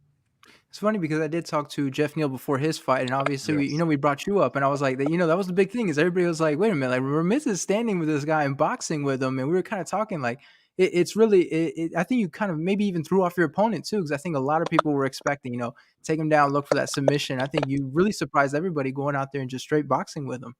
It's funny because I did talk to Jeff Neal before his fight, and obviously Yeah. we brought you up, and I was like, that was the big thing is everybody was like, wait a minute, like Ramiz is standing with this guy and boxing with him, and we were kind of talking like it's really, I think you kind of maybe even threw off your opponent too, because I think a lot of people were expecting, take him down, look for that submission. I think you really surprised everybody going out there and just straight boxing with him.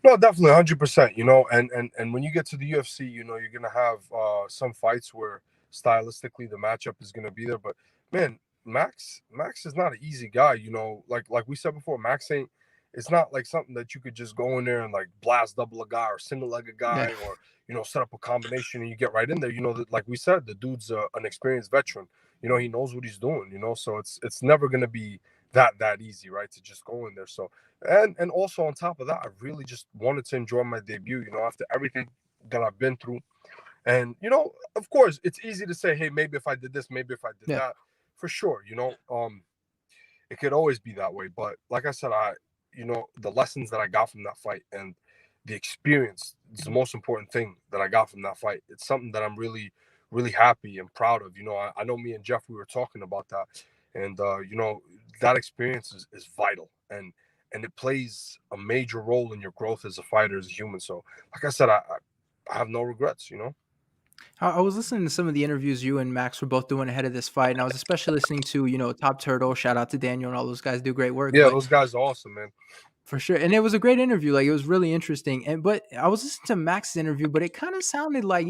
No, definitely 100%. And when you get to the UFC, you're gonna have some fights where stylistically the matchup is gonna be there. But man, Max is not an easy guy. Like we said before, Max ain't. It's not like something that you could just go in there and like blast double a guy or single leg a Yeah. guy or set up a combination and you get right in there. That, like we said, the dude's an experienced veteran. He knows what he's doing. So it's never gonna be that easy, right? To just go in there. So and also on top of that, I really just wanted to enjoy my debut, after everything that I've been through. And of course, it's easy to say, hey, maybe if I did this, maybe if I did Yeah. that, for sure. It could always be that way. But like I said, the lessons that I got from that fight and the experience is the most important thing that I got from that fight. It's something that I'm really, really happy and proud of. I know me and Jeff, we were talking about that, and that experience is vital, and it plays a major role in your growth as a fighter, as a human. So, like I said, I have no regrets. I was listening to some of the interviews you and Max were both doing ahead of this fight, and I was especially listening to, Top Turtle. Shout out to Daniel and all those guys do great work. Yeah, But those guys are awesome, man. for sure, and it was a great interview. Like it was really interesting. But I was listening to Max's interview, but it kind of sounded like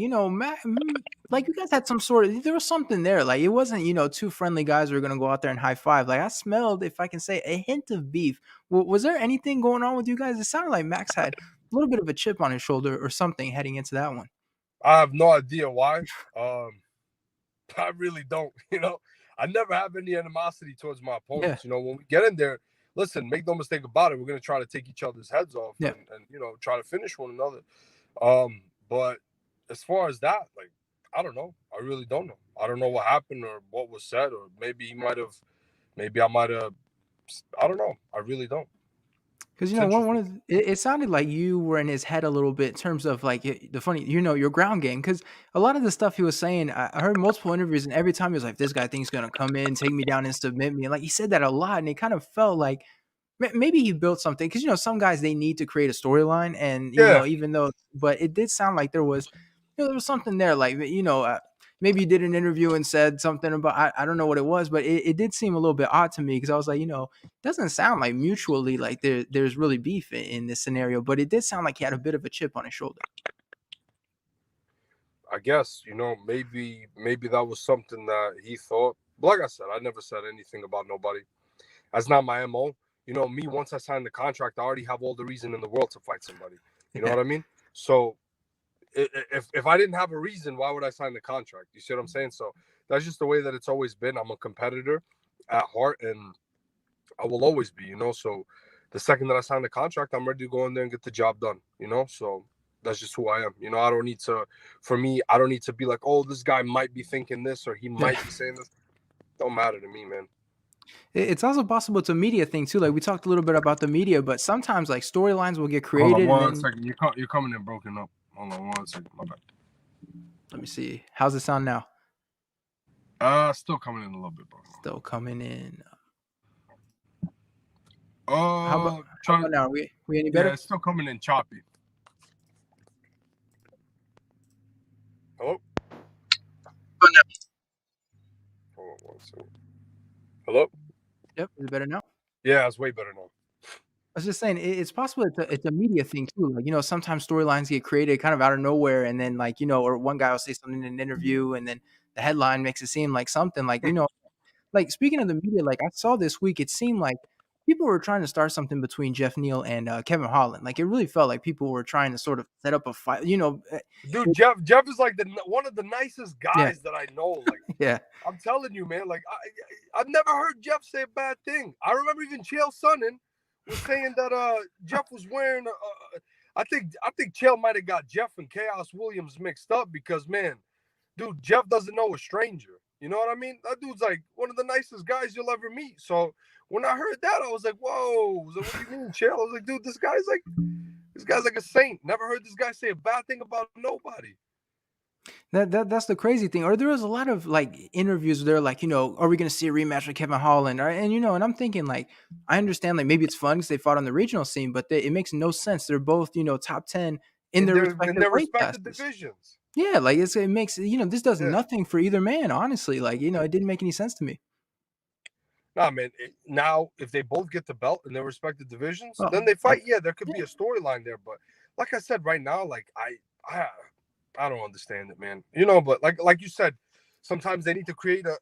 like you guys had some sort of there was something there. Like it wasn't two friendly guys who were gonna go out there and high five. Like I smelled, if I can say, a hint of beef. Was there anything going on with you guys? It sounded like Max had a little bit of a chip on his shoulder or something heading into that one. I have no idea why. I really don't. I never have any animosity towards my Yeah, opponents. When we get in there, listen, make no mistake about it. We're gonna try to take each other's heads off yeah. and try to finish one another. But as far as that, like, I don't know. I really don't know. I don't know what happened or what was said, or maybe he might have. Maybe I might have. I don't know. I really don't. Because It's one interesting. of it sounded like you were in his head a little bit in terms of like the funny, your ground game. Because a lot of the stuff he was saying, I heard multiple interviews, and every time he was like, "This guy thinks he's gonna come in, take me down, and submit me." And like he said that a lot, and it kind of felt like maybe he built something. Because some guys they need to create a storyline, and Yeah, even though, but it did sound like there was, there was something there. Like maybe you did an interview and said something about I don't know what it was, but it did seem a little bit odd to me because I was like, doesn't sound like mutually like there's really beef in this scenario, but it did sound like he had a bit of a chip on his shoulder. I guess maybe that was something that he thought. But like I said, I never said anything about nobody. That's not my mo. Me, once I sign the contract, I already have all the reason in the world to fight somebody. You know Yeah. what I mean? So if I didn't have a reason, why would I sign the contract? You see what I'm saying? So that's just the way that it's always been. I'm a competitor at heart, and I will always be. So the second that I sign the contract, I'm ready to go in there and get the job done. So that's just who I am. I don't need to. For me, I don't need to be like, oh, this guy might be thinking this or he Yeah. might be saying this. Don't matter to me, man. It's also possible it's a media thing too. Like we talked a little bit about the media, but sometimes like storylines will get Hold on created and one then second. You're coming in broken up. Hold on one second. My bad. let me see. How's it sound now? Still coming in a little bit, bro. Still coming in. How about Oh, how about now? We any yeah, better? it's still coming in choppy. Hello? Hold on one second. Hello? Yep, is it better now? Yeah, it's way better now. I was just saying it's possible it's a media thing too. Like, sometimes storylines get created kind of out of nowhere and then like, or one guy will say something in an interview and then the headline makes it seem like something like, like speaking of the media, like I saw this week, it seemed like people were trying to start something between Jeff Neal and Kevin Holland. Like it really felt like people were trying to sort of set up a fight. Dude, Jeff is like one of the nicest Yeah, guys that I know. Like yeah, I'm telling you, man. Like I've never heard Jeff say a bad thing. I remember even Chael Sonnen was saying that Jeff was wearing. I think Chael might have got Jeff and Chaos Williams mixed up because man, dude, Jeff doesn't know a stranger. You know what I mean? That dude's like one of the nicest guys you'll ever meet. So when I heard that, I was like, whoa. So what do you mean, Chael? I was like, dude, this guy's like a saint. Never heard this guy say a bad thing about nobody. that's the crazy thing. Or there was a lot of like interviews where they're like, are we gonna see a rematch with Kevin Holland? And I'm thinking like, I understand like maybe it's fun because they fought on the regional scene, but it makes no sense. They're both top 10 in In their their respective weight respective classes. divisions. Yeah, like it makes this does Yeah. nothing for either man, honestly. Like it didn't make any sense to me. Nah, man. Now, if they both get the belt in their respective divisions, Oh, then they I, fight. Yeah, there could be yeah. a storyline there. But like I said, right now, like I, I don't understand it, man. But like you said, sometimes they need to create a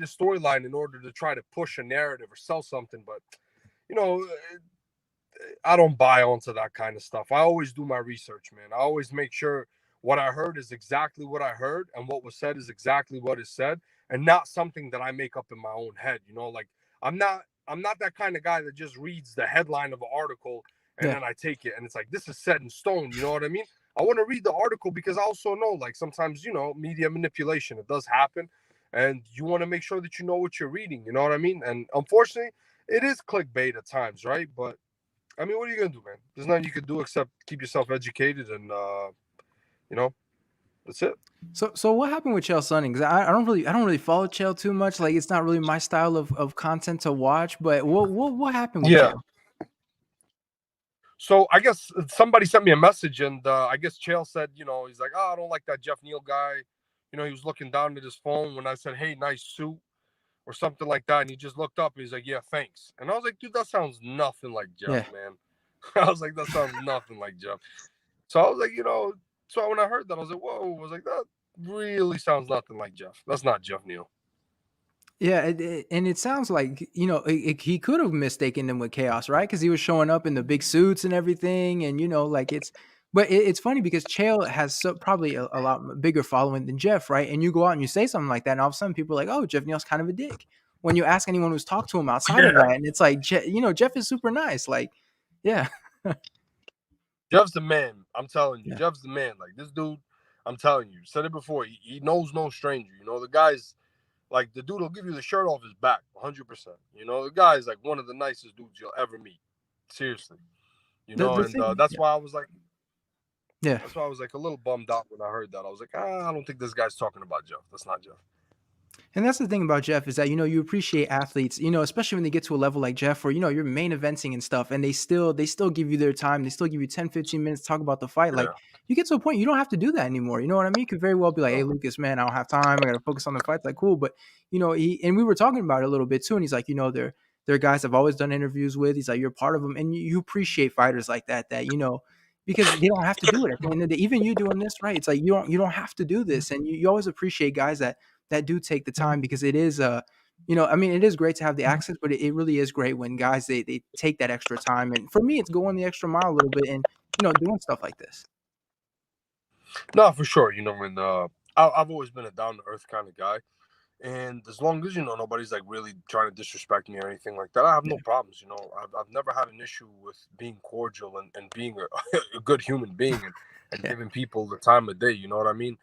storyline in order to try to push a narrative or sell something. But you know, I don't buy onto that kind of stuff. I always do my research, man. I always make sure what I heard is exactly what I heard and what was said is exactly what is said and not something that I make up in my own head. Like I'm not that kind of guy that just reads the headline of an article and Yeah. then I take it and it's like this is set in stone. You know what I mean? I want to read the article because I also know like sometimes, media manipulation, it does happen. And you want to make sure that you know what you're reading. You know what I mean? And unfortunately, it is clickbait at times, right? But I mean, what are you gonna do, man? There's nothing you can do except keep yourself educated, and you know, that's it. So what happened with Chael Sonnen? Because I don't really follow Chael too much. Like it's not really my style of content to watch. But what happened with Yeah. Chael? So I guess somebody sent me a message, and I guess Chael said, he's like, oh, I don't like that Jeff Neal guy. He was looking down at his phone when I said, hey, nice suit, or something like that, and he just looked up and he's like, yeah, thanks. And I was like, dude, that sounds nothing like Jeff, Yeah. man. I was like, that sounds nothing like Jeff. So I was like, so when I heard that, I was like, whoa, I was like, that really sounds nothing like Jeff. That's not Jeff Neal. Yeah, and it sounds like he could have mistaken them with Chaos, right? Because he was showing up in the big suits and everything, and like but it's funny because Chael has probably a lot bigger following than Jeff, right? And you go out and you say something like that, and all of a sudden people are like, "Oh, Jeff Neal's kind of a dick." When you ask anyone who's talked to him outside of Yeah. that, and it's like, Jeff is super nice, like, yeah, Jeff's the man. I'm telling you, yeah. Jeff's the man. Like this dude, I'm telling you, said it before. He knows no stranger. The guy's like the dude will give you the shirt off his back, 100%. The guy's like one of the nicest dudes you'll ever meet. Seriously, The and thing, that's yeah, why I was like, yeah. a little bummed out when I heard that. I was like, I don't think this guy's talking about Jeff. That's not Jeff. And that's the thing about Jeff is that you appreciate athletes, especially when they get to a level like Jeff where you're main eventing and stuff and they still give you their time. They still give you 10, 15 minutes to talk about the fight. Like Yeah. you get to a point you don't have to do that anymore. You know what I mean? You could very well be like, "Hey No. Lucas, man, I don't have time. I got to focus on the fight." Like cool, but we were talking about it a little bit too and he's like, they're guys I've always done interviews with. He's like, "You're part of them." And you appreciate fighters like that because they don't have to do it at the end of the day. Even you doing this, right? It's like you don't have to do this. And you always appreciate guys that do take the time because it is I mean it is great to have the access, but it really is great when guys they take that extra time. And for me it's going the extra mile a little bit and doing stuff like this. No, for sure. And I've always been a down to earth kind of guy. And as long as nobody's like really trying to disrespect me or anything like that, I have no Yeah. problems. I've never had an issue with being cordial and being a good human being and Yeah. giving people the time of day. You know what I mean?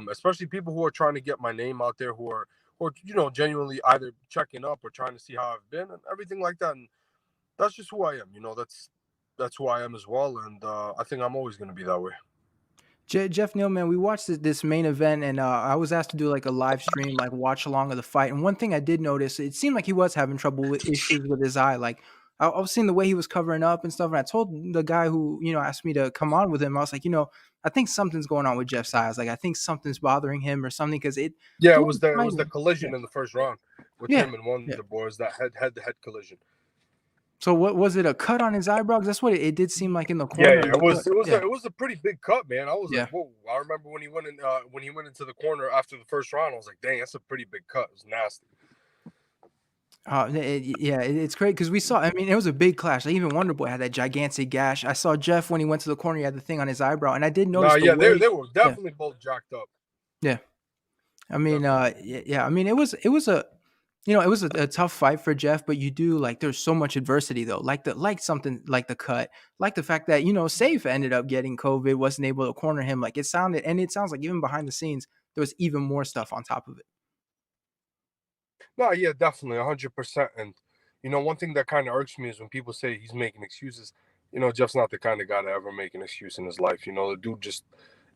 Especially people who are trying to get my name out there, who are genuinely either checking up or trying to see how I've been and everything like that. And that's just who I am. That's who I am as well. And I think I'm always going to be that way. Jeff Neal, man, we watched this main event, and I was asked to do like a live stream, like watch along of the fight. And one thing I did notice, it seemed like he was having trouble with issues with his eye. Like I was seeing the way he was covering up and stuff. And I told the guy who asked me to come on with him, I was like, I think something's going on with Jeff's eyes. Like I think something's bothering him or something because Yeah, it throughout was the it fight, was the yeah, collision in the first round with yeah, him and yeah. Wonder Boy. It was that head to head collision. So what was it? A cut on his eyebrow? 'Cause that's what it did seem like in the Yeah, corner. yeah, Like what? Yeah, it was a pretty big cut, man. I was like, yeah. whoa. I remember when he went into the corner after the first round. I was like, dang, that's a pretty big cut. It was nasty. Yeah, it's great because we saw. I mean, it was a big clash. Like, even Wonder Boy had that gigantic gash. I saw Jeff when he went to the corner. He had the thing on his eyebrow, and I did Nah, notice the yeah, they way. they were Yeah, definitely both jacked up. yeah. I mean, Definitely. yeah. I mean, it was a, it was a tough fight for Jeff, but you do like there's so much adversity though, like something like the cut, like the fact that Safe ended up getting COVID, wasn't able to corner him. Like it sounds like even behind the scenes there was even more stuff on top of it. No, yeah, definitely, 100%. And one thing that kind of irks me is when people say he's making excuses. Jeff's not the kind of guy to ever make an excuse in his life. The dude just,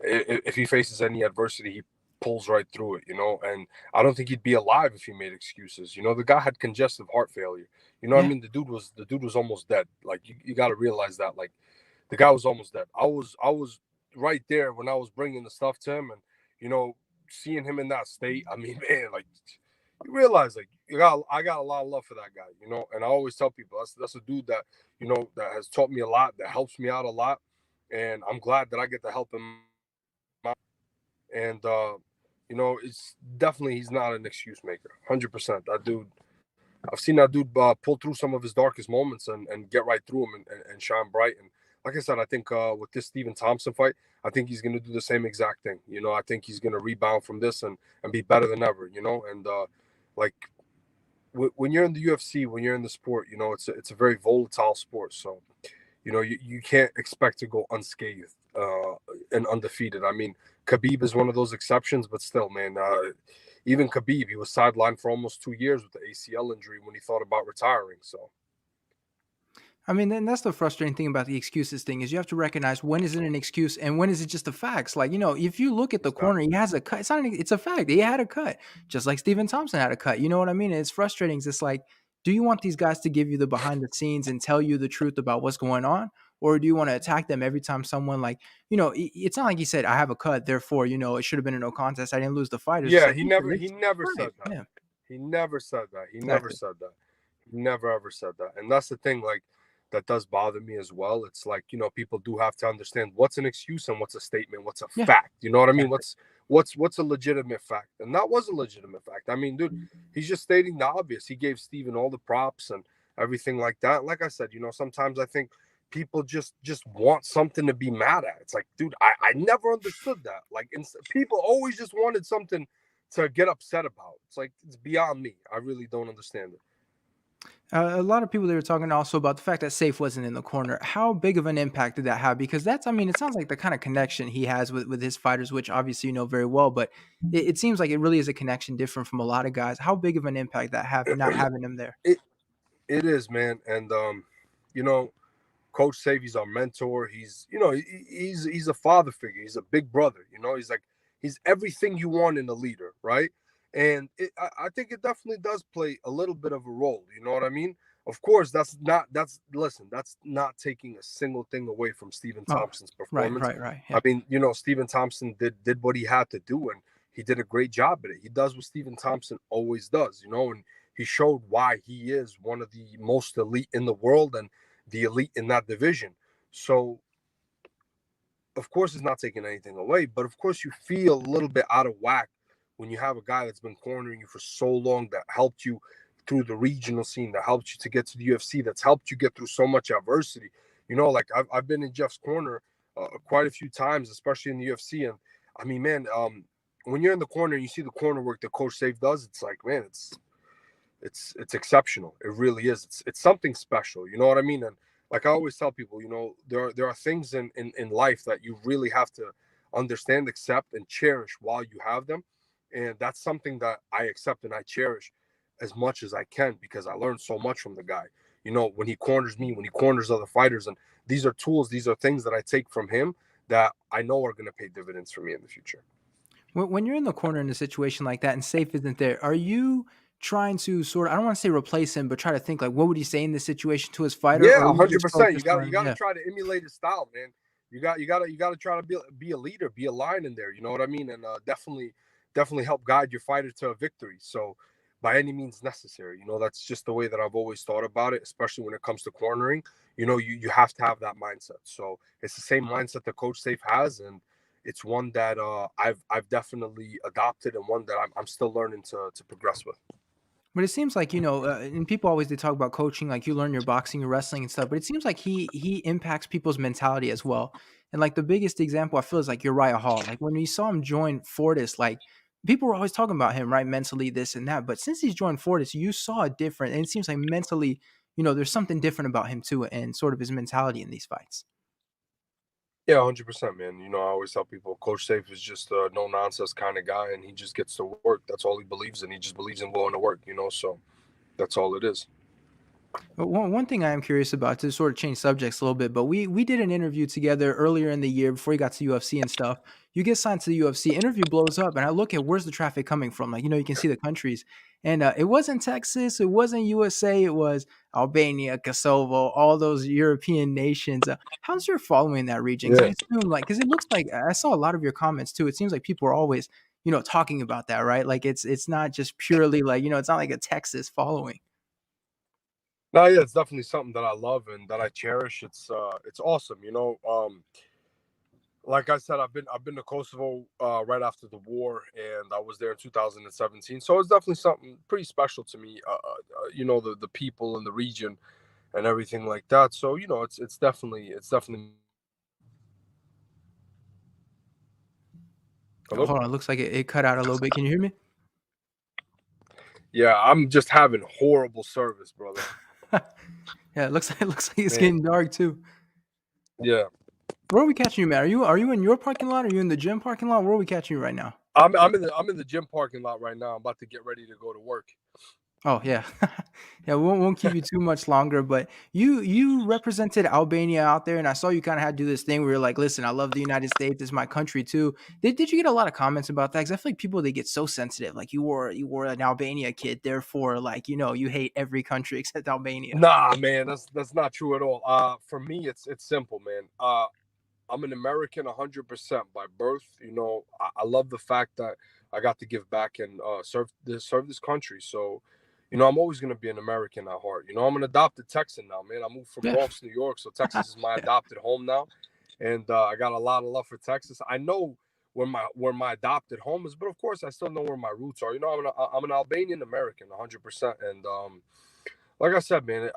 if he faces any adversity, he pulls right through it. And I don't think he'd be alive if he made excuses. The guy had congestive heart failure. I Yeah. mean, the dude was almost dead. Like you got to realize that. Like the guy was almost dead. I was right there when I was bringing the stuff to him, and seeing him in that state. I mean, man, like you realize like I got a lot of love for that guy, and I always tell people that's a dude that that has taught me a lot, that helps me out a lot, and I'm glad that I get to help him out. And it's definitely he's not an excuse maker, 100%. That dude, I've seen that dude pull through some of his darkest moments and get right through them and shine bright. And like I said, I think with this Stephen Thompson fight, I think he's going to do the same exact thing. I think he's going to rebound from this and be better than ever. And like when you're in the UFC, when you're in the sport, it's a very volatile sport. So you can't expect to go unscathed and undefeated. I mean, Khabib is one of those exceptions, but still, man, even Khabib, he was sidelined for almost 2 years with the ACL injury when he thought about retiring. So I mean, then that's the frustrating thing about the excuses thing is you have to recognize when is it an excuse and when is it just the facts. Like, if you look at the corner, he exactly. has a cut. It's a fact. He had a cut, just like Steven Thompson had a cut. You know what I mean? And it's frustrating. It's like, do you want these guys to give you the behind the scenes and tell you the truth about what's going on? Or do you want to attack them every time someone like, it's not like he said, I have a cut, therefore, it should have been a no contest. I didn't lose the fight. It's just Yeah, like, he he never he finished. never Right. said that. Yeah, He never said that. He never exactly. said that. He never ever said that. And that's the thing, like that does bother me as well. It's like, people do have to understand what's an excuse and what's a statement, what's a Yeah, fact. You know what I mean? exactly. What's a legitimate fact? And that was a legitimate fact. I mean, dude, he's just stating the obvious. He gave Steven all the props and everything like that. And like I said, sometimes I think people just want something to be mad at. It's like, dude, I never understood that. Like people always just wanted something to get upset about. It's like it's beyond me. I really don't understand it. A lot of people they were talking also about the fact that Safe wasn't in the corner. How big of an impact did that have? Because I mean, it sounds like the kind of connection he has with his fighters, which obviously you know very well, but it seems like it really is a connection different from a lot of guys. How big of an impact that have not having him there? it it is, man. And you know, Coach Save, he's our mentor. He's he's a father figure. He's a big brother. He's like he's everything you want in a leader, right? And I think it definitely does play a little bit of a role. You know what I mean? Of course, that's not taking a single thing away from Stephen Oh, Thompson's right, performance. right, right. I Yeah. mean, Stephen Thompson did what he had to do, and he did a great job at it. He does what Stephen Thompson always does, and he showed why he is one of the most elite in the world and the elite in that division. So, of course, it's not taking anything away, but of course, you feel a little bit out of whack when you have a guy that's been cornering you for so long, that helped you through the regional scene, that helped you to get to the UFC, that's helped you get through so much adversity. Like I've been in Jeff's corner quite a few times, especially in the UFC. And I mean, man, when you're in the corner and you see the corner work that Coach Safe does, it's like, man, it's exceptional. It really is. It's something special. You know what I mean? And like I always tell people, there are things in life that you really have to understand, accept, and cherish while you have them. And that's something that I accept and I cherish as much as I can, because I learned so much from the guy. When he corners me, when he corners other fighters, and these are tools, these are things that I take from him that I know are going to pay dividends for me in the future. When you're in the corner in a situation like that and Safe isn't there, are you trying to sort of, I don't want to say replace him, but try to think like, what would he say in this situation to his fighter? Yeah, Or are you hundred just percent. You focused got you on, got to yeah. try to emulate his style, man. You got to try to be a leader, be a lion in there. You know what I mean? And definitely help guide your fighter to a victory. So by any means necessary, that's just the way that I've always thought about it, especially when it comes to cornering. You have to have that mindset. So it's the same mindset that Coach Safe has, and it's one that I've definitely adopted, and one that I'm still learning to progress with. But it seems like, you know, and people always they talk about coaching, like you learn your boxing, your wrestling and stuff. But it seems like he impacts people's mentality as well. And like the biggest example I feel is like Uriah Hall. Like when we saw him join Fortis, like people were always talking about him, right? Mentally, this and that. But since he's joined Fortis, you saw a different, and it seems like mentally, you know, there's something different about him too, and sort of his mentality in these fights. Yeah, 100%, man. You know, I always tell people Coach Safe is just a no nonsense kind of guy, and he just gets to work. That's all he believes in. He just believes in going to work, you know, so that's all it is. But one thing I am curious about to sort of change subjects a little bit, but we did an interview together earlier in the year before you got to UFC and stuff. You get signed to the UFC, interview blows up, and I look at where's the traffic coming from. Like, you know, you can see the countries, and it wasn't Texas, it wasn't USA, it was Albania, Kosovo, all those European nations. How's your following that region? Because I Yeah. assume, like, because it looks like I saw a lot of your comments too. It seems like people are always, you know, talking about that, right? Like, it's not just purely like, you know, it's not like a Texas following. No, yeah, it's definitely something that I love and that I cherish. It's awesome, you know. Like I said, I've been to Kosovo right after the war, and I was there in 2017. So it's definitely something pretty special to me. You know, the people in the region and everything like that. So you know, it's definitely. Oh, Hello. hold on, it looks like it cut out a little bit. Can you hear me? Yeah, I'm just having horrible service, brother. Yeah, it looks like it's Man, getting dark too. yeah, Where are we catching you, man? Are you in your parking lot? Are you in the gym parking lot? Where are we catching you right now? I'm in the gym parking lot right now. I'm about to get ready to go to work. Oh yeah, yeah. We won't keep you too much longer. But you represented Albania out there, and I saw you kind of had to do this thing where you're like, "Listen, I love the United States. It's my country too." Did you get a lot of comments about that? Because I feel like people they get so sensitive. Like you were an Albania kid, therefore, like you know, you hate every country except Albania. Nah, man, that's not true at all. For me, it's simple, man. I'm an American 100% by birth. You know, I love the fact that I got to give back and serve this country. So, you know, I'm always gonna be an American at heart. You know, I'm an adopted Texan now, man. I moved from Yeah, Bronx, New York, so Texas is my yeah. adopted home now, and I got a lot of love for Texas. I know where my adopted home is, but of course, I still know where my roots are. You know, I'm an Albanian American 100%, and like I said, man,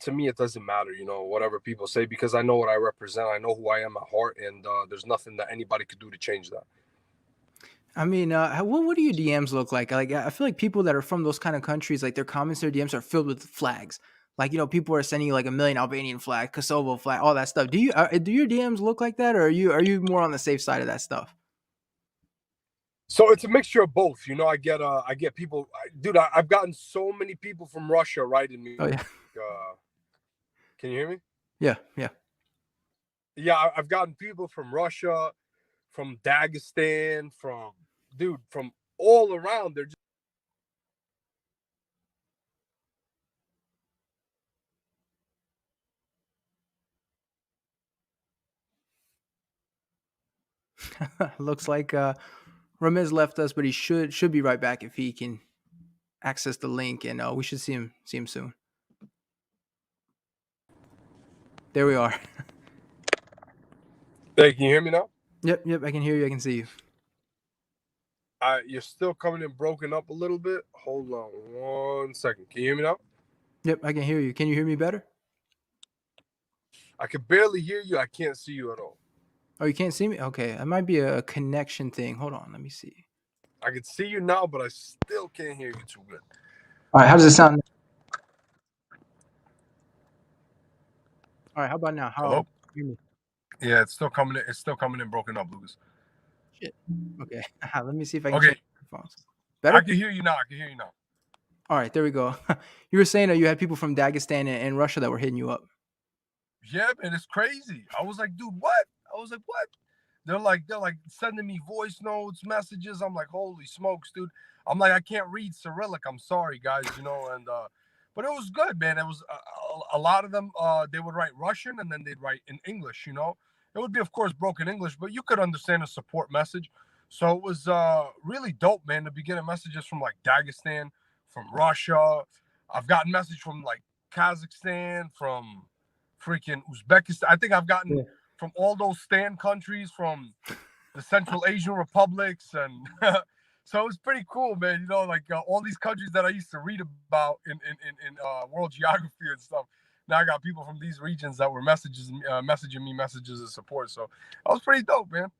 to me it doesn't matter, you know, whatever people say, because I know what I represent. I know who I am at heart, and there's nothing that anybody could do to change that. I mean, what do your DMs look like? Like, I feel like people that are from those kind of countries, like their comments, their DMs are filled with flags. Like, you know, people are sending you like a million Albanian flag, Kosovo flag, all that stuff. Do your DMs look like that, or are you more on the safe side of that stuff? So it's a mixture of both. You know, I get people, dude. I've gotten so many people from Russia writing me. Oh yeah, Can you hear me? yeah, yeah. Yeah, I've gotten people from Russia, from Dagestan, from all around. They're just Looks like Ramiz left us, but he should be right back if he can access the link, and we should see him soon. There we are. hey, can you hear me now? Yep, yep. I can hear you. I can see you. You're still coming in broken up a little bit. Hold on 1 second. Can you hear me now? Yep, I can hear you. Can you hear me better? I can barely hear you. I can't see you at all. Oh, you can't see me? Okay, it might be a connection thing. Hold on, let me see. I can see you now, but I still can't hear you too good. All right, how does it sound? All right, how about now? How Hello? hear me? Yeah, it's still coming in. It's still coming in broken up, Lucas. Shit. Okay, let me see if I can Okay, change microphones. I Better? can hear you now. I can hear you now. All right, there we go. You were saying that you had people from Dagestan and Russia that were hitting you up. Yeah, man, it's crazy. I was like, dude, what? I was like, what? They're like sending me voice notes, messages. I'm like, holy smokes, dude. I'm like, I can't read Cyrillic. I'm sorry, guys, you know. And but it was good, man. It was a lot of them. They would write Russian and then they'd write in English. You know, it would be, of course, broken English, but you could understand a support message. So it was really dope, man. To be getting messages from like Dagestan, from Russia. I've gotten message from like Kazakhstan, from freaking Uzbekistan. I think I've gotten Yeah. from all those stand countries, from the Central Asian republics, and So it was pretty cool, man. Like all these countries that I used to read about in world geography and stuff. Now I got people from these regions that were messaging me messages of support. So that was pretty dope, man.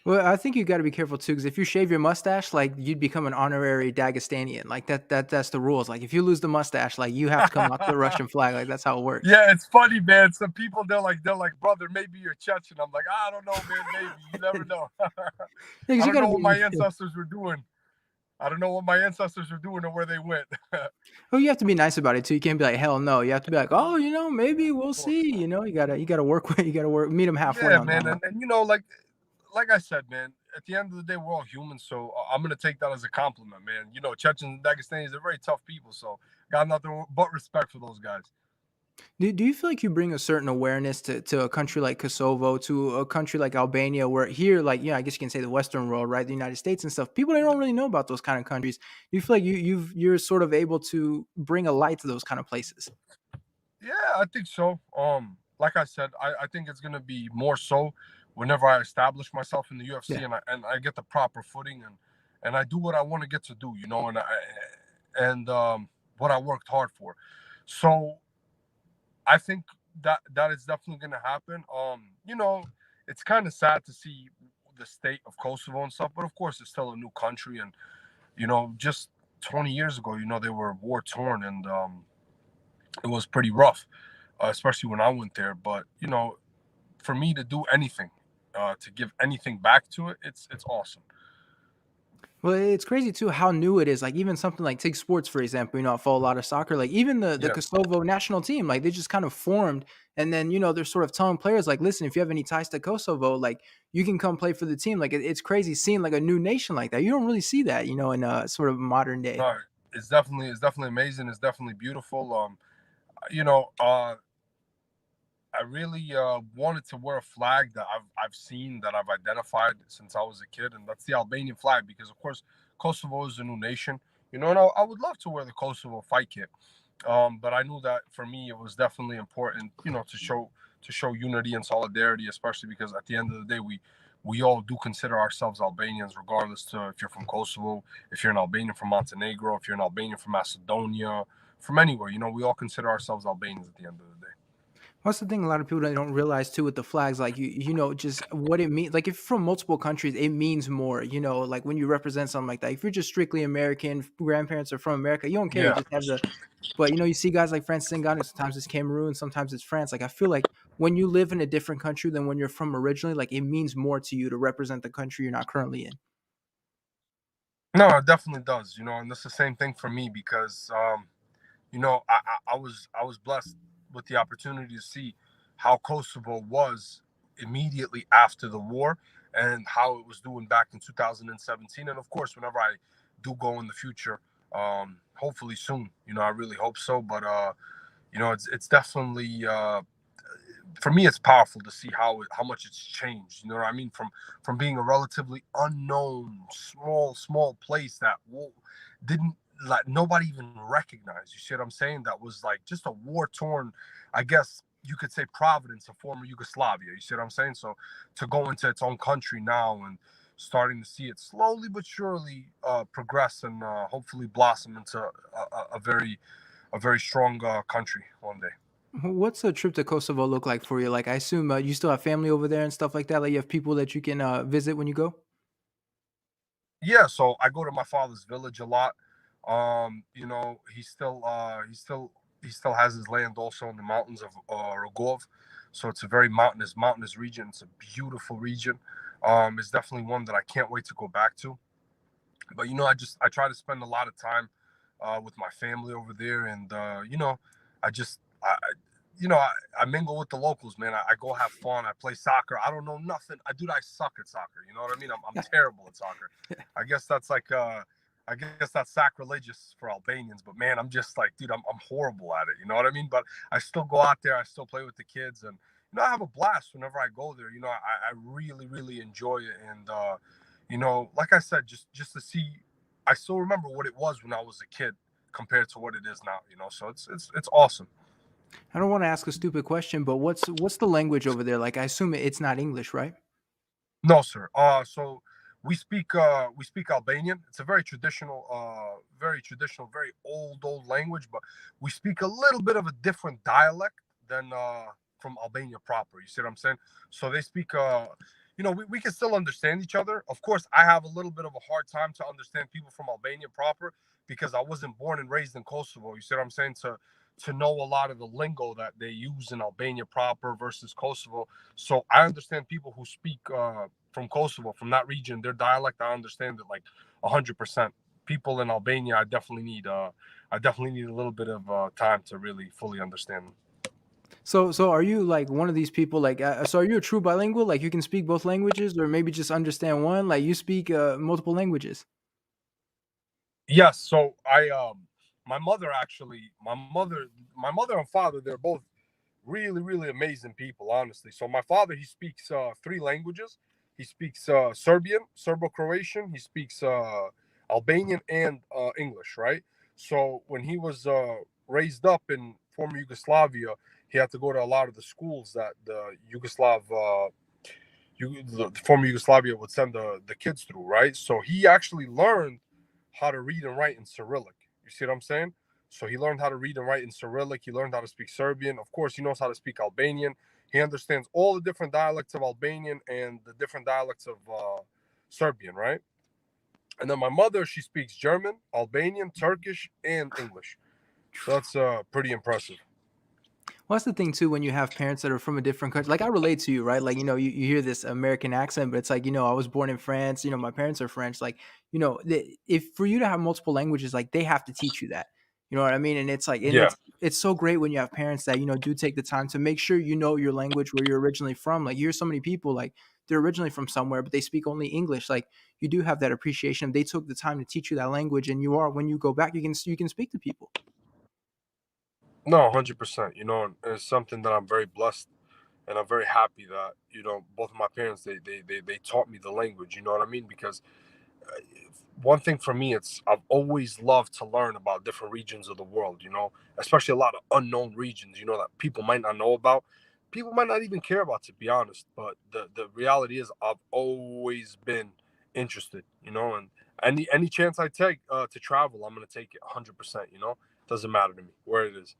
Well, I think you got to be careful too, because if you shave your mustache, like you'd become an honorary Dagestanian. Like that's the rules. Like if you lose the mustache, like you have to come out to the Russian flag. Like that's how it works. Yeah, it's funny, man. Some people they're like, brother, maybe you're Chechen. I'm like, I don't know, man. Maybe you never know. Because I you don't got to know what my be. ancestors were doing. I don't know what my ancestors were doing or where they went. Oh, you have to be nice about it too. You can't be like hell no. You have to be like, oh, maybe we'll Of course. see. You gotta work with you gotta work meet them halfway Yeah, on that man, one. and like I said, man. At the end of the day, we're all human, so I'm gonna take that as a compliment, man. Chechens and Dagestanis are very tough people, so got nothing but respect for those guys. Do you feel like you bring a certain awareness to a country like Kosovo, to a country like Albania, where here, like, I guess you can say the Western world, right? The United States and stuff. People they don't really know about those kind of countries. Do you feel like you're sort of able to bring a light to those kind of places? Yeah, I think so. Like I said, I think it's gonna be more so whenever I establish myself in the UFC Yeah. and I get the proper footing and I do what I want to get to do, and what I worked hard for. So I think that is definitely gonna happen. It's kind of sad to see the state of Kosovo and stuff, but of course it's still a new country, and just 20 years ago, they were war torn, and it was pretty rough, especially when I went there. But for me to do anything, to give anything back to it, it's awesome. Well, it's crazy too how new it is. Like even something like take sports for example. I follow a lot of soccer. Like even the Yeah, Kosovo national team, like they just kind of formed, and then they're sort of telling players like, listen, if you have any ties to Kosovo, like you can come play for the team. Like it's crazy seeing like a new nation like that. You don't really see that, in sort of modern day. no, it's definitely amazing. It's definitely beautiful. You know, uh, I really wanted to wear a flag that I've seen, that I've identified since I was a kid, and that's the Albanian flag because, of course, Kosovo is a new nation. And I would love to wear the Kosovo fight kit, but I knew that for me it was definitely important, to show unity and solidarity, especially because at the end of the day we all do consider ourselves Albanians, regardless to if you're from Kosovo, if you're an Albanian from Montenegro, if you're an Albanian from Macedonia, from anywhere. We all consider ourselves Albanians at the end of the day. That's the thing a lot of people they don't realize too with the flags, like just what it means. Like if you're from multiple countries, it means more. Like when you represent something like that. If you're just strictly American, grandparents are from America, you don't care. You Yeah. just have the. But you see guys like Francis Ngannou. Sometimes it's Cameroon, sometimes it's France. Like I feel like when you live in a different country than when you're from originally, like it means more to you to represent the country you're not currently in. No, it definitely does. And that's the same thing for me because I was blessed with the opportunity to see how Kosovo was immediately after the war and how it was doing back in 2017. And of course, whenever I do go in the future, hopefully soon, I really hope so. But it's definitely for me, it's powerful to see how much it's changed. You know what I mean? From being a relatively unknown, small place that didn't, like, nobody even recognized. You see what I'm saying? That was like just a war torn, I guess you could say, Providence, a former Yugoslavia. You see what I'm saying? So to go into its own country now and starting to see it slowly but surely progress and hopefully blossom into a very strong country one day. What's a trip to Kosovo look like for you? Like I assume you still have family over there and stuff like that. Like you have people that you can visit when you go. Yeah, so I go to my father's village a lot. He still has his land also in the mountains of Rogov. So it's a very mountainous region. It's a beautiful region. It's definitely one that I can't wait to go back to. But I try to spend a lot of time with my family over there, and I just I mingle with the locals, man. I go have fun. I play soccer. I don't know nothing. I suck at soccer. You know what I mean? I'm terrible at soccer. I guess that's like I guess that's sacrilegious for Albanians, but man, I'm just like, dude, I'm horrible at it. You know what I mean? But I still go out there. I still play with the kids, and I have a blast whenever I go there. I really really enjoy it, and like I said, just to see, I still remember what it was when I was a kid compared to what it is now. So it's awesome. I don't want to ask a stupid question, but what's the language over there? Like I assume it's not English, right? No, sir. So we speak Albanian. It's a very traditional, very old language, but we speak a little bit of a different dialect than from Albania proper. You see what I'm saying? So they speak we can still understand each other. Of course, I have a little bit of a hard time to understand people from Albania proper because I wasn't born and raised in Kosovo. You see what I'm saying? To know a lot of the lingo that they use in Albania proper versus Kosovo. So I understand people who speak from Kosovo, from that region, their dialect. I understand it like 100%. People in Albania, I definitely need a little bit of time to really fully understand them. So are you like one of these people like so are you a true bilingual? Like you can speak both languages or maybe just understand one? Like you speak multiple languages? Yes. So my mother actually, my mother and father, they're both really amazing people, honestly. So my father, he speaks three languages. He speaks Serbian, Serbo-Croatian. He speaks Albanian and English, right? So when he was raised up in former Yugoslavia, he had to go to a lot of the schools that the former Yugoslavia would send the kids through, right? So he actually learned how to read and write in Cyrillic. You see what I'm saying? So he learned how to read and write in Cyrillic. He learned how to speak Serbian. Of course, he knows how to speak Albanian. He understands all the different dialects of Albanian and the different dialects of Serbian, right? And then my mother, she speaks German, Albanian, Turkish, and English. So that's pretty impressive. Well, that's the thing too when you have parents that are from a different country. Like I relate to you, right? Like you hear this American accent, but it's like I was born in France. My parents are French. Like if for you to have multiple languages, like they have to teach you that. You know what I mean? And it's like, and Yeah. it's so great when you have parents that do take the time to make sure you know your language where you're originally from. Like you hear so many people like they're originally from somewhere, but they speak only English. Like you do have that appreciation. They took the time to teach you that language, and when you go back, you can speak to people. No, 100%. And it's something that I'm very blessed and I'm very happy that both of my parents they taught me the language. You know what I mean? Because uh, one thing for me, it's I've always loved to learn about different regions of the world. Especially a lot of unknown regions. That people might not know about, people might not even care about, to be honest. But the reality is, I've always been interested. And any chance I take to travel, I'm gonna take it 100%. Doesn't matter to me where it is.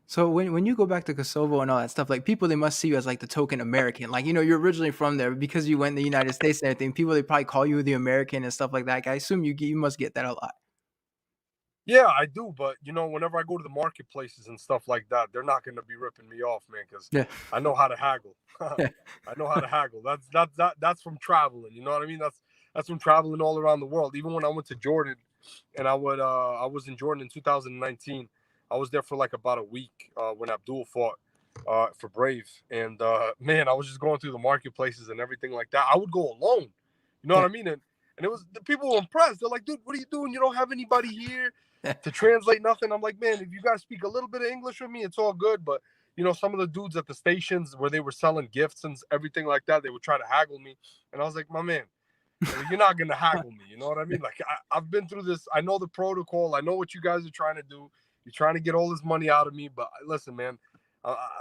So when you go back to Kosovo and all that stuff, like people they must see you as like the token American. Like you're originally from there because you went in the United States and everything. People they probably call you the American and stuff like that. Like, I assume you must get that a lot. Yeah, I do, but whenever I go to the marketplaces and stuff like that, they're not going to be ripping me off, man, because Yeah. I know how to haggle. I know how to haggle. That's from traveling. You know what I mean? That's from traveling all around the world. Even when I went to Jordan, and I was in Jordan in 2019. I was there for like about a week when Abdul fought for Brave, and man, I was just going through the marketplaces and everything like that. I would go alone. You know what Yeah. I mean? And it was the people were impressed. They're like, dude, what are you doing? You don't have anybody here Yeah. to translate nothing. I'm like, man, if you guys speak a little bit of English with me, it's all good. But some of the dudes at the stations where they were selling gifts and everything like that, they would try to haggle me, and I was like, my man, you're not gonna haggle me. You know what I mean? Like I've been through this. I know the protocol. I know what you guys are trying to do. You're trying to get all this money out of me, but listen, man,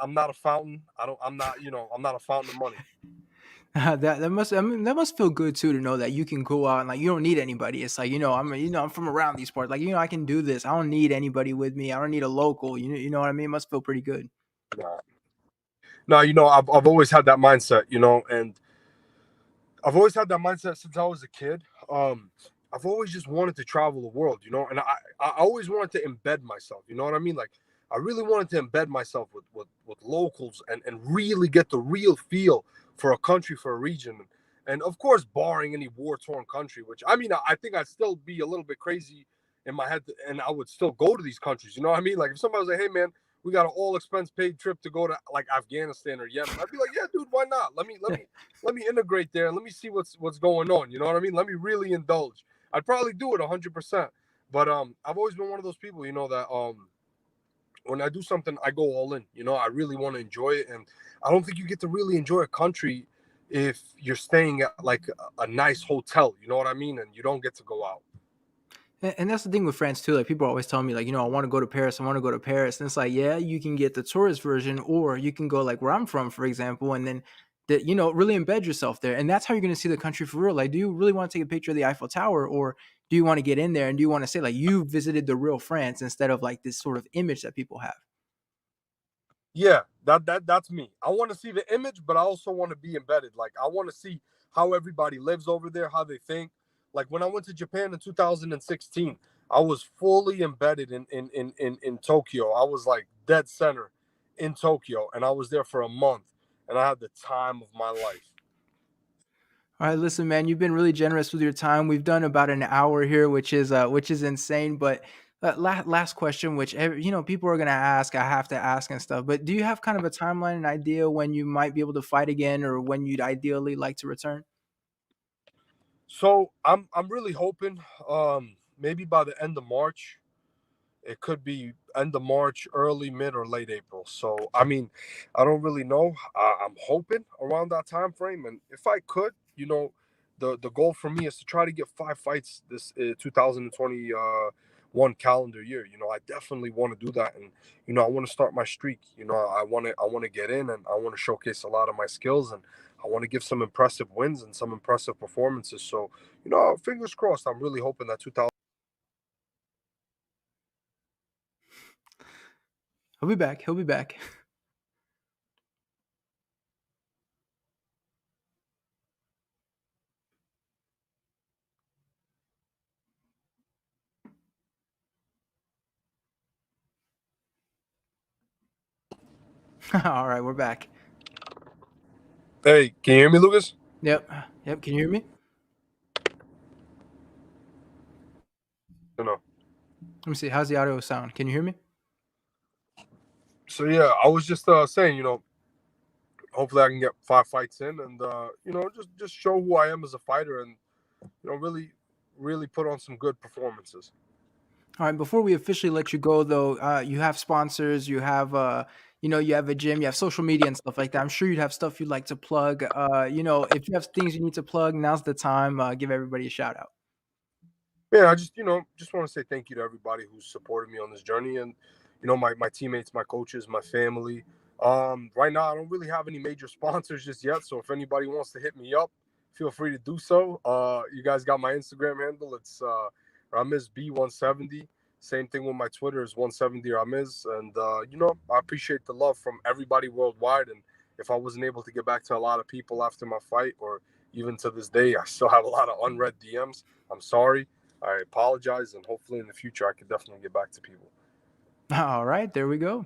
I'm not a fountain. I'm not. I'm not a fountain of money. That must feel good too to know that you can go out and like you don't need anybody. It's like I'm from around these parts. Like I can do this. I don't need anybody with me. I don't need a local. You know what I mean? It must feel pretty good. Nah. No, I've always had that mindset. And I've always had that mindset since I was a kid. I've always just wanted to travel the world, and I always wanted to embed myself. You know what I mean? Like I really wanted to embed myself with locals and really get the real feel for a country, for a region. And of course, barring any war torn country, which I mean, I think I'd still be a little bit crazy in my head, and I would still go to these countries. You know what I mean? Like if somebody was like, "Hey, man, we got an all expense paid trip to go to like Afghanistan or Yemen," I'd be like, "Yeah, dude, why not? Let me integrate there and let me see what's going on. You know what I mean? Let me really indulge. I'd probably do it 100%. But I've always been one of those people, that when I do something, I go all in. I really want to enjoy it, and I don't think you get to really enjoy a country if you're staying at like a nice hotel. You know what I mean? And you don't get to go out. And that's the thing with France too. Like people always tell me, like, I want to go to Paris. I want to go to Paris. And it's like, yeah, you can get the tourist version, or you can go like where I'm from, for example, and then that, really embed yourself there. And that's how you're going to see the country for real. Like, do you really want to take a picture of the Eiffel Tower, or do you want to get in there and do you want to say like you visited the real France instead of like this sort of image that people have? Yeah, that's me. I want to see the image, but I also want to be embedded. Like I want to see how everybody lives over there, how they think. Like when I went to Japan in 2016, I was fully embedded in Tokyo. I was like dead center in Tokyo, and I was there for a month, and I had the time of my life. All right, listen, man, you've been really generous with your time. We've done about an hour here, which is insane. But last question, which people are gonna ask, I have to ask and stuff. But do you have kind of a timeline, an idea when you might be able to fight again, or when you'd ideally like to return? So I'm really hoping maybe by the end of March. It could be end of March, early, mid, or late April. So I mean, I don't really know. I'm hoping around that time frame, and if I could, the goal for me is to try to get 5 fights this 2021 calendar year. I definitely want to do that, and I want to start my streak. I want to get in, and I want to showcase a lot of my skills, and I want to give some impressive wins and some impressive performances. So fingers crossed. I'm really hoping that 2000. He'll be back. He'll be back. All right, we're back. Hey, can you hear me, Lucas? Yep. Yep. Can you hear me? No. Let me see. How's the audio sound? Can you hear me? So yeah, I was just saying, hopefully I can get 5 fights in, and just show who I am as a fighter, and really, really put on some good performances. All right. Before we officially let you go, though, you have sponsors, you have a gym, you have social media and stuff like that. I'm sure you'd have stuff you'd like to plug. If you have things you need to plug, now's the time. Give everybody a shout out. Yeah, I just want to say thank you to everybody who's supported me on this journey, and my teammates, my coaches, my family. Right now I don't really have any major sponsors just yet, so if anybody wants to hit me up, feel free to do so. You guys got my Instagram handle. It's Ramiz B170. Same thing with my Twitter is 170 Ramiz, and I appreciate the love from everybody worldwide. And if I wasn't able to get back to a lot of people after my fight, or even to this day, I still have a lot of unread DMs. I'm sorry. I apologize, and hopefully in the future I can definitely get back to people. All right. There we go.